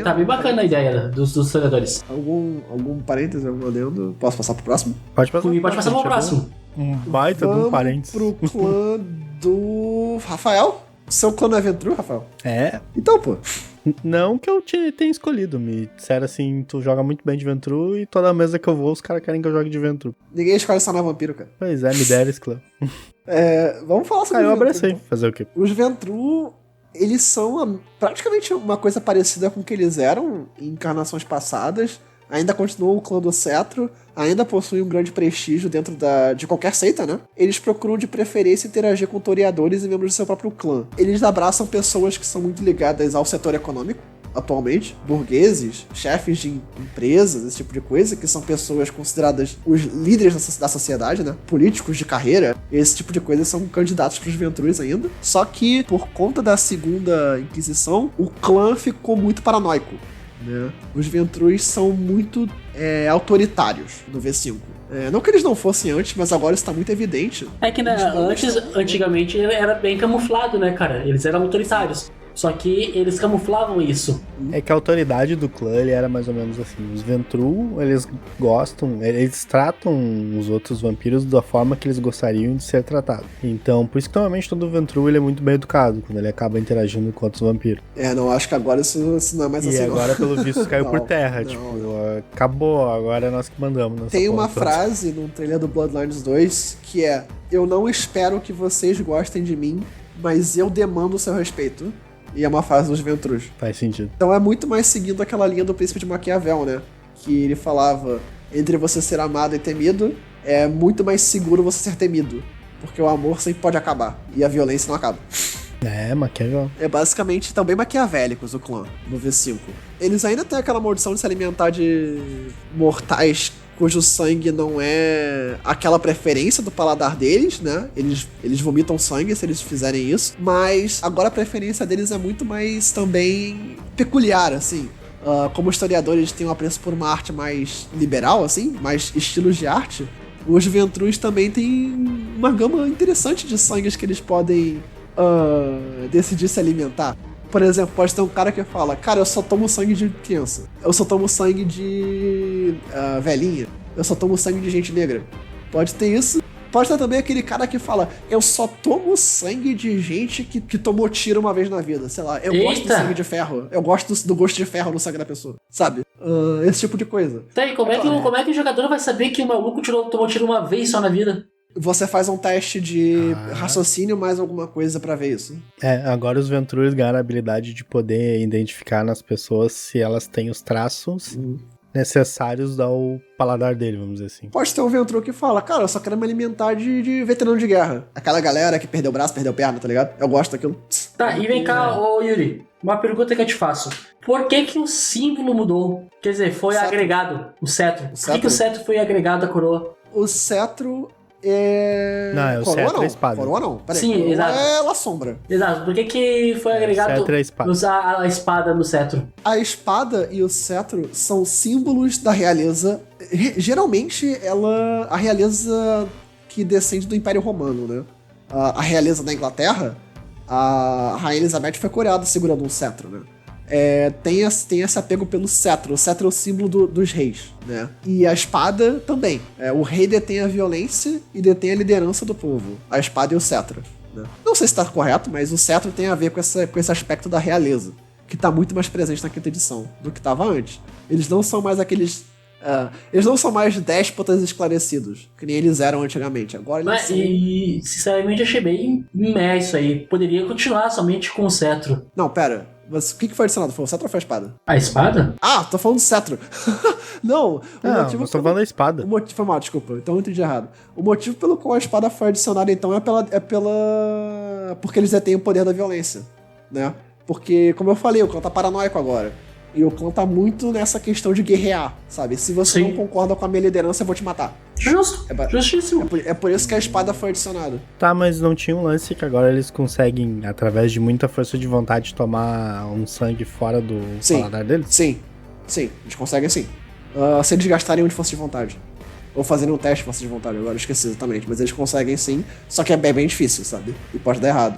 Tá bem bacana a ideia dos historiadores. Algum parênteses, algum adendo? Posso passar pro próximo? Pode passar. E pode passar pro Gente, é próximo. Um baita de um Vamos parênteses. pro clã do Rafael? Seu clã não é Ventru, Rafael? É, Então, pô. não que eu tenha escolhido. Me disseram assim, tu joga muito bem de Ventru e toda mesa que eu vou, os caras querem que eu jogue de Ventru. Ninguém escolhe só na vampiro, cara. Pois é, me deram esse clã. Vamos falar sobre Aí eu os Ventru, abracei. então. Fazer o quê? Os Ventru, eles são praticamente uma coisa parecida com o que eles eram em encarnações passadas. Ainda continuam o clã do cetro, ainda possuem um grande prestígio dentro de qualquer seita, né? Eles procuram de preferência interagir com toreadores e membros do seu próprio clã. Eles abraçam pessoas que são muito ligadas ao setor econômico, atualmente, burgueses, chefes de empresas, esse tipo de coisa, que são pessoas consideradas os líderes da sociedade, né? Políticos de carreira, esse tipo de coisa são candidatos para os Ventrus ainda. Só que, por conta da Segunda Inquisição, o clã ficou muito paranoico, né? Os Ventrus são muito autoritários no V5. Não que eles não fossem antes, mas agora está muito evidente. É que né, antigamente era bem camuflado, né, cara? Eles eram autoritários. Só que eles camuflavam isso. É que a autoridade do clã, ele era mais ou menos assim. Os Ventru, eles gostam, eles tratam os outros vampiros da forma que eles gostariam de ser tratados. Então, por isso que normalmente todo Ventru, ele é muito bem educado, quando ele acaba interagindo com outros vampiros. Não, acho que agora isso não é mais assim, E não. agora, pelo visto, caiu Não, por terra. não, Tipo, não. acabou, agora é nós que mandamos. nessa Tem porra uma toda. frase no trailer do Bloodlines 2 que é: eu não espero que vocês gostem de mim, mas eu demando o seu respeito. E é uma frase dos Ventrus. Faz sentido. Então é muito mais seguindo aquela linha do Príncipe de Maquiavel, né? Que ele falava, entre você ser amado e temido, é muito mais seguro você ser temido. Porque o amor sempre pode acabar. E a violência não acaba. Maquiavel. É basicamente, estão bem maquiavélicos o clã, no V5. Eles ainda têm aquela maldição de se alimentar de mortais cujo sangue não é aquela preferência do paladar deles, né? Eles vomitam sangue se eles fizerem isso. Mas agora a preferência deles é muito mais também peculiar, assim. Como historiadores têm um apreço por uma arte mais liberal, assim, mais estilos de arte, os Ventrus também têm uma gama interessante de sangues que eles podem decidir se alimentar. Por exemplo, pode ter um cara que fala: cara, eu só tomo sangue de criança, eu só tomo sangue de velhinha, eu só tomo sangue de gente negra. Pode ter isso. Pode ter também aquele cara que fala: eu só tomo sangue de gente que tomou tiro uma vez na vida. Sei lá, eu gosto do sangue de ferro, eu gosto do gosto de ferro no sangue da pessoa, sabe? Esse tipo de coisa. Tá, e como é que o jogador vai saber que o maluco tomou tiro uma vez só na vida? Você faz um teste de raciocínio mais alguma coisa pra ver isso. Agora os Ventrus ganharam a habilidade de poder identificar nas pessoas se elas têm os traços necessários ao paladar dele, vamos dizer assim. Pode ter um Ventru que fala: cara, eu só quero me alimentar de veterano de guerra. Aquela galera que perdeu o braço, perdeu perna, tá ligado? Eu gosto daquilo. Tá, e vem cá, ô Yuri, uma pergunta que eu te faço. Por que o símbolo mudou? Quer dizer, foi Cetro. agregado, o cetro. Por que o cetro? cetro foi agregado à coroa? O cetro Não, é o cetro e a espada. Coroa não. Peraí, Sim, coroa exato. é La Sombra. Exato, por que foi agregado cetro e a espada. a espada no cetro? A espada e o cetro são símbolos da realeza. Geralmente, a realeza que descende do Império Romano, né? A realeza da Inglaterra, a Rainha Elizabeth foi coroada segurando um cetro, né? Tem esse apego pelo cetro. O cetro é o símbolo dos reis, né? E a espada também. O rei detém a violência e detém a liderança do povo. A espada e o cetro, né? Não sei se está correto, mas o cetro tem a ver com esse aspecto da realeza, que está muito mais presente na quinta edição do que estava antes. Eles não são mais aqueles... eles não são mais déspotas esclarecidos, que nem eles eram antigamente. Agora eles são... E, sinceramente, achei bem isso aí. Poderia continuar somente com o cetro. Não, pera. Mas o que foi adicionado? Foi o cetro ou foi a espada? A espada? Tô falando do cetro. Não, Não, eu tô falando da espada. O motivo foi mal, desculpa. Então eu entendi errado. O motivo pelo qual a espada foi adicionada, então, porque eles detêm o poder da violência, né? Porque, como eu falei, o clã tá paranoico agora. E o clã tá muito nessa questão de guerrear, sabe? Se você Sim. não concorda com a minha liderança, eu vou te matar. Justo, justíssimo. É por isso que a espada foi adicionada. Tá, mas não tinha um lance que agora eles conseguem, através de muita força de vontade, tomar um sangue fora do Sim. paladar deles? Sim, eles conseguem sim. se eles gastarem um de força de vontade. Ou fazerem um teste de força de vontade, agora eu esqueci exatamente. Mas eles conseguem sim, só que é bem difícil, sabe? E pode dar errado.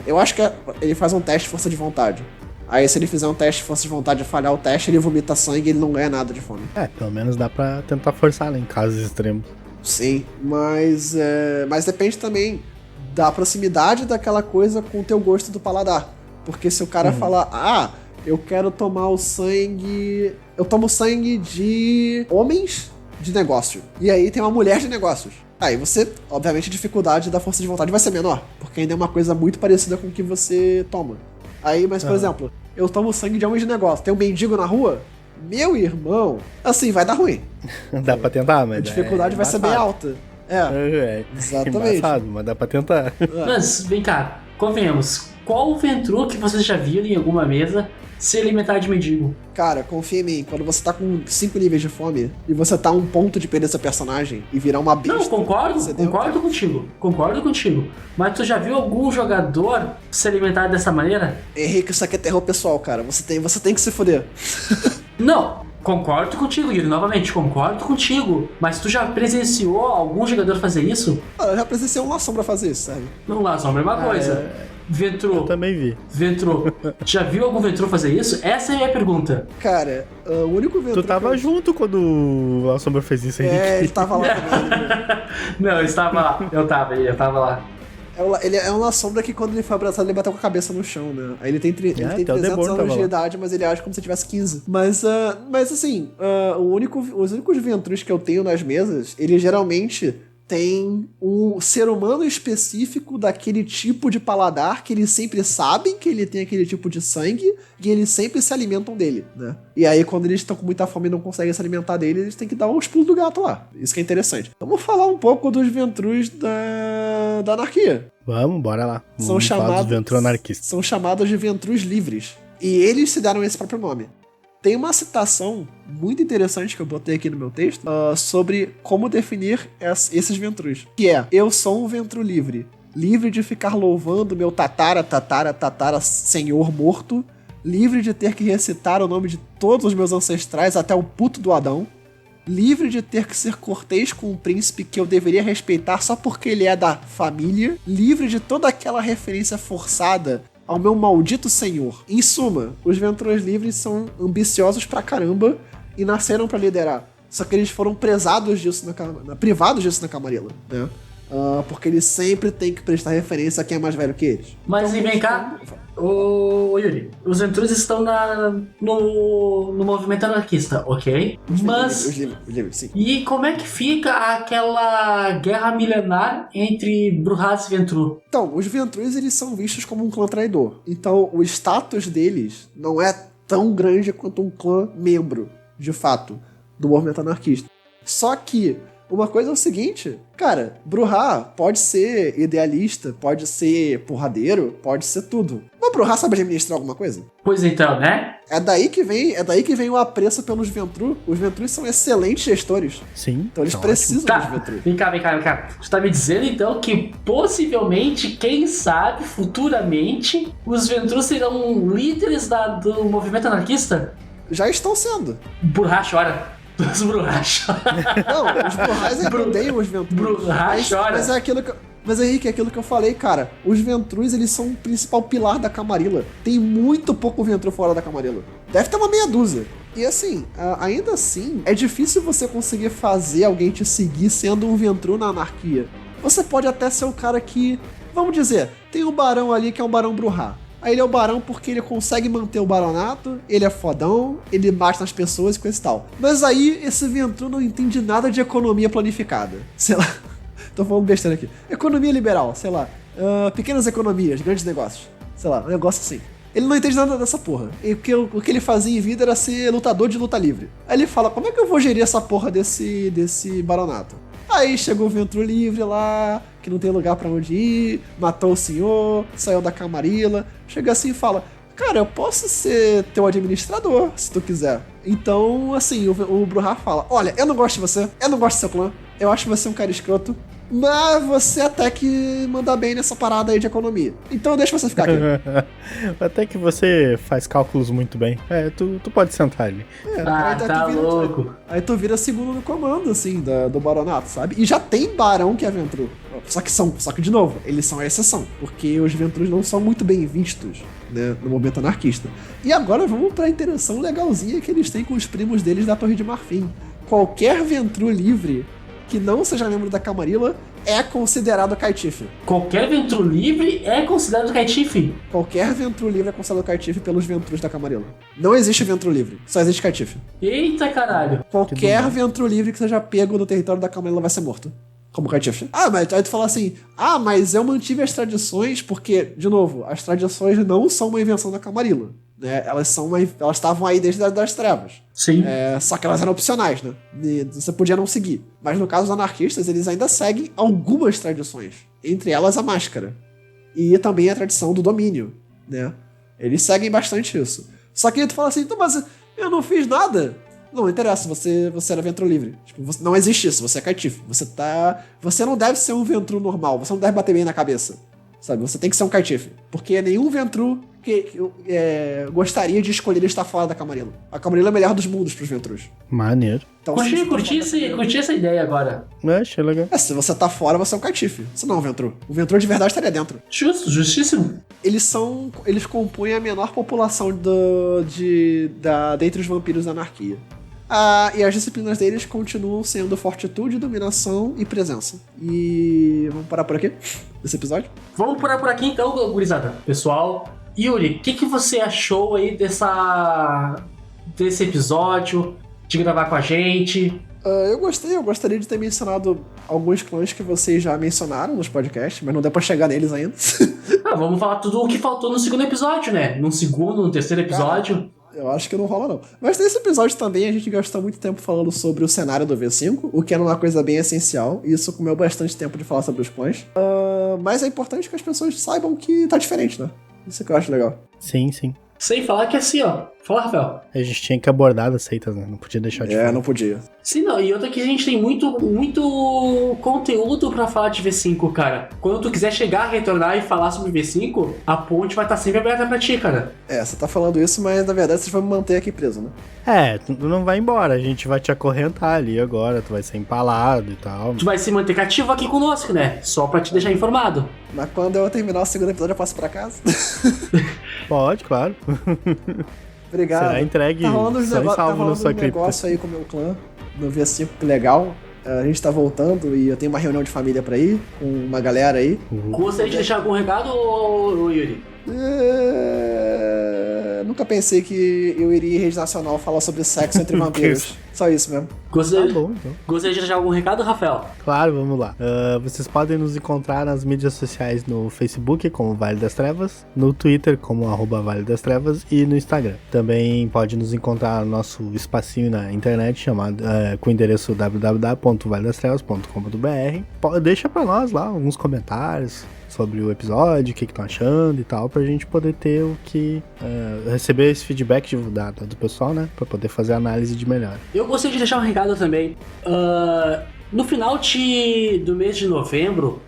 Eu acho que ele faz um teste de força de vontade. Aí se ele fizer um teste de força de vontade e falhar o teste, ele vomita sangue e ele não ganha nada de fome. Pelo menos dá pra tentar forçar, né, em casos extremos. Sim, mas depende também da proximidade daquela coisa com o teu gosto do paladar. Porque se o cara falar, eu quero tomar o sangue... Eu tomo sangue de homens de negócio. E aí tem uma mulher de negócios. Aí você, obviamente, a dificuldade da força de vontade vai ser menor. Porque ainda é uma coisa muito parecida com o que você toma. Aí, mas por exemplo, eu tomo sangue de homens de negócio. Tem um mendigo na rua? Meu irmão, assim, vai dar ruim. Dá pra tentar, mas a dificuldade vai ser bem alta. Exatamente. Embaçado, mas dá pra tentar. Mas, vem cá, convenhamos. Qual Ventru que vocês já viram em alguma mesa se alimentar de mendigo? Cara, confia em mim, quando você tá com 5 níveis de fome e você tá a um ponto de perder seu personagem e virar uma besta... Não, concordo contigo. Mas tu já viu algum jogador se alimentar dessa maneira? Henrique, isso aqui é terror pessoal, cara. Você tem que se foder. Não, concordo contigo, Yuri, novamente, concordo contigo. Mas tu já presenciou algum jogador fazer isso? Eu já presenciei um lação pra fazer isso, sabe? Não, lá, sombra é uma coisa. Ventru. Eu também vi. Ventru. Já viu algum Ventru fazer isso? Essa é a minha pergunta. Cara, o único Ventru... Tu tava junto quando o La Sombra fez isso, Henrique. Ele tava lá também. Não, eu estava lá. Eu tava lá. Ele é uma sombra que quando ele foi abraçado, ele bateu com a cabeça no chão, né? Aí ele tem 300 anos de idade, mas ele age como se tivesse 15. Mas assim, os únicos Ventrus que eu tenho nas mesas, ele geralmente tem um ser humano específico daquele tipo de paladar que eles sempre sabem que ele tem aquele tipo de sangue e eles sempre se alimentam dele, né? E aí quando eles estão com muita fome e não conseguem se alimentar dele, eles têm que dar os pulos do gato lá. Isso que é interessante. Vamos falar um pouco dos Ventrus da anarquia. Vamos, bora lá. São chamados Ventru anarquistas. São chamados de Ventrus livres. E eles se deram esse próprio nome. Tem uma citação muito interessante que eu botei aqui no meu texto sobre como definir esses Ventrus. Que é, eu sou um Ventru livre. Livre de ficar louvando meu tatara senhor morto. Livre de ter que recitar o nome de todos os meus ancestrais até o puto do Adão. Livre de ter que ser cortês com um príncipe que eu deveria respeitar só porque ele é da família. Livre de toda aquela referência forçada ao meu maldito senhor. Em suma, os Ventrus livres são ambiciosos pra caramba e nasceram pra liderar. Só que eles foram privados disso na Camarilla, né? Porque eles sempre têm que prestar referência a quem é mais velho que eles. Mas então, vem cá, ô Yuri, os Ventrus estão no movimento anarquista, ok? Os livres, sim. E como é que fica aquela guerra milenar entre Brujahs e Ventru? Então, os Ventrus, eles são vistos como um clã traidor. Então, o status deles não é tão grande quanto um clã membro, de fato, do movimento anarquista. Só que uma coisa é o seguinte, cara, Brujah pode ser idealista, pode ser porradeiro, pode ser tudo. Mas Brujah sabe administrar alguma coisa? Pois então, né? É daí que vem o apreço pelos Ventru. Os Ventrus são excelentes gestores. Sim. Então eles precisam dos Ventrus. Vem cá. Você tá me dizendo então que possivelmente, quem sabe, futuramente, os Ventrus serão líderes do movimento anarquista? Já estão sendo. Brujah chora. Os Brujahs. Não, os Brujahs odeiam os Ventrus. Brujah chora. Mas é aquilo que... Mas, Henrique, é aquilo que eu falei, cara. Os Ventrus, eles são o principal pilar da Camarilla. Tem muito pouco Ventru fora da Camarilla. Deve ter uma meia dúzia. E assim, ainda assim, é difícil você conseguir fazer alguém te seguir sendo um Ventru na anarquia. Você pode até ser o cara que... Vamos dizer, tem um barão ali que é um barão Brujah. Aí ele é o barão porque ele consegue manter o baronato, ele é fodão, ele bate nas pessoas e coisa e tal. Mas aí esse Ventru não entende nada de economia planificada. Sei lá, tô falando besteira aqui. Economia liberal, sei lá. Pequenas economias, grandes negócios. Sei lá, um negócio assim. Ele não entende nada dessa porra. E o que ele fazia em vida era ser lutador de luta livre. Aí ele fala, como é que eu vou gerir essa porra desse baronato? Aí chegou o Ventru livre lá, que não tem lugar pra onde ir, matou o senhor, saiu da Camarilla, chega assim e fala, cara, eu posso ser teu administrador, se tu quiser. Então, assim, o Brujah fala, olha, eu não gosto de você, eu não gosto do seu clã, eu acho você um cara escroto, mas você até que manda bem nessa parada aí de economia. Então deixa você ficar aqui. Até que você faz cálculos muito bem. Tu pode sentar ali. Aí tá louco. Aí tu vira segundo no comando, assim, do baronato, sabe? E já tem barão que é Ventru. Só que, de novo, eles são a exceção. Porque os Ventrus não são muito bem vistos, né, no momento anarquista. E agora vamos pra interação legalzinha que eles têm com os primos deles da Torre de Marfim. Qualquer Ventru livre que não seja membro da Camarilla é considerado caitife. Qualquer Ventru livre é considerado caitife? Qualquer Ventru livre é considerado caitife pelos Ventrus da Camarilla. Não existe Ventru livre, só existe caitife. Eita caralho. Qualquer Ventru livre que seja pego no território da Camarilla vai ser morto. Como caitife. Mas aí tu fala assim, mas eu mantive as tradições porque, de novo, as tradições não são uma invenção da Camarilla, né? Elas estavam aí desde das trevas. Sim. Só que elas eram opcionais, né? E você podia não seguir. Mas no caso dos anarquistas, eles ainda seguem algumas tradições. Entre elas a máscara. E também a tradição do domínio, né? Eles seguem bastante isso. Só que aí tu fala assim, mas eu não fiz nada. Não interessa, você era Ventru livre. Tipo, não existe isso, você é caitife. Você não deve ser um Ventru normal, você não deve bater bem na cabeça. Sabe, você tem que ser um caitife. Porque nenhum Ventru que gostaria de escolher estar fora da Camarilla. A Camarilla é a melhor dos mundos pros Ventrus. Maneiro. Então, curti essa ideia agora. Achei legal. Se você tá fora, você é um caitife. Você não é um Ventru. O Ventru de verdade estaria dentro. Justíssimo. Eles compõem a menor população dentre os vampiros da anarquia. E as disciplinas deles continuam sendo fortitude, dominação e presença. E vamos parar por aqui, nesse episódio? Vamos parar por aqui então, gurizada. Pessoal, Yuri, o que você achou aí desse episódio, de gravar com a gente? Eu gostaria de ter mencionado alguns clãs que vocês já mencionaram nos podcasts, mas não deu pra chegar neles ainda. Vamos falar tudo o que faltou no segundo episódio, né? No segundo, no terceiro episódio. Eu acho que não rola, não. Mas nesse episódio também a gente gastou muito tempo falando sobre o cenário do V5, o que era uma coisa bem essencial, e isso comeu bastante tempo de falar sobre os clãs. Mas é importante que as pessoas saibam que tá diferente, né? Isso que eu acho legal. Sim, sim. Sem falar que assim, ó. Fala, Rafael. A gente tinha que abordar das seitas, né? Não podia deixar de falar. Não podia. Sim, não. E outra que a gente tem muito conteúdo pra falar de V5, cara. Quando tu quiser chegar, retornar e falar sobre V5, a ponte vai estar sempre aberta pra ti, cara. Você tá falando isso, mas na verdade você vai me manter aqui preso, né? Tu não vai embora. A gente vai te acorrentar ali agora. Tu vai ser empalado e tal. Tu vai se manter cativo aqui conosco, né? Só pra te deixar informado. Mas quando eu terminar o segundo episódio, eu passo pra casa? Pode, claro. Obrigado. Será entregue tá rolando na sua um negócio aí com o meu clã no V5, que legal. A gente tá voltando e eu tenho uma reunião de família pra ir, com uma galera aí. Gostaria de deixar algum recado, Yuri? Nunca pensei que eu iria em rede nacional falar sobre sexo entre vampiros. Só isso mesmo. Gostaria de deixar algum recado, Rafael? Claro, vamos lá. Vocês podem nos encontrar nas mídias sociais no Facebook como Vale das Trevas, no Twitter como @Vale das Trevas e no Instagram. Também pode nos encontrar no nosso espacinho na internet chamado com o endereço www.valedastrevas.com.br. Deixa pra nós lá alguns comentários sobre o episódio, o que estão achando e tal, pra gente poder ter o que receber esse feedback do pessoal, né, pra poder fazer a análise de melhor. Eu gostaria de deixar um recado também. No final do mês de novembro,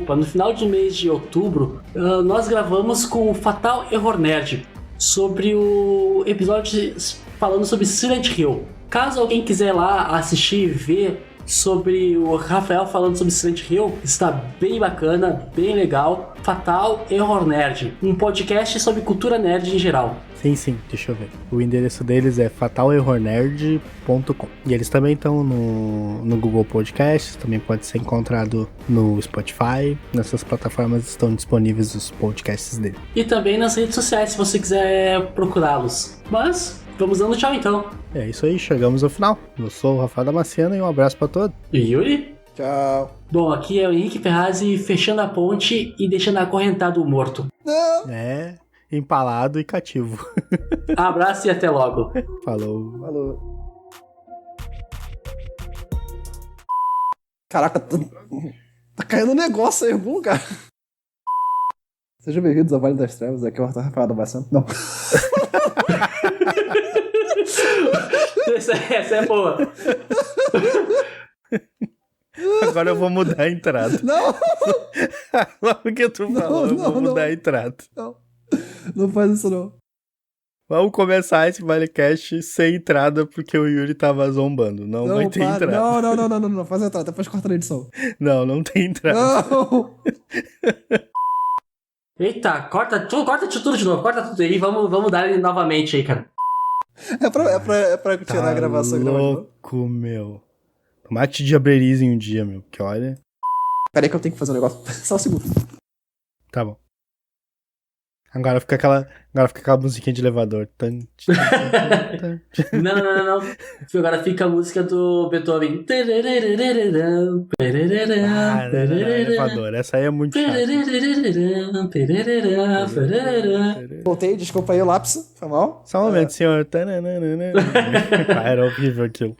no final do mês de outubro, nós gravamos com o Fatal Error Nerd sobre o episódio falando sobre Silent Hill. Caso alguém quiser lá assistir e ver sobre o Rafael falando sobre Silent Hill, está bem bacana, bem legal. Fatal Error Nerd, um podcast sobre cultura nerd em geral. Sim, deixa eu ver. O endereço deles é fatalerrornerd.com. E eles também estão no Google Podcasts, também pode ser encontrado no Spotify. Nessas plataformas estão disponíveis os podcasts dele. E também nas redes sociais, se você quiser procurá-los. Mas vamos dando tchau então. É isso aí, chegamos ao final. Eu sou o Rafael Damasceno e um abraço pra todos. E Yuri? Tchau. Bom, aqui é o Henrique Ferrazzi fechando a ponte e deixando acorrentado o morto. Não. Empalado e cativo. Abraço e até logo. Falou. Caraca, tá caindo um negócio aí em algum lugar. Sejam bem-vindos ao Vale das Trevas, aqui é o Rafael Damasceno. Não. Essa é boa. Agora eu vou mudar a entrada. Não, Logo que tu falou, eu vou mudar a entrada. não faz isso não. Vamos começar esse Valecast sem entrada porque o Yuri tava zombando. Não vai ter para. entrada. Não, faz a entrada, depois corta na edição. Não tem entrada. Não! Eita, corta tudo de novo, corta tudo aí, vamos dar ele novamente aí, cara. É pra tirar a gravação e gravar de novo. Louco, meu. Tomara que te diablerizem um dia, meu. Porque olha... Pera aí que eu tenho que fazer um negócio. Só um segundo. Tá bom. Agora fica aquela musiquinha de elevador. Não. Agora fica a música do Beethoven. Elevador. Essa aí é muito chata. Voltei, desculpa aí o lapso, foi mal. Só um momento, senhor. Era horrível aquilo.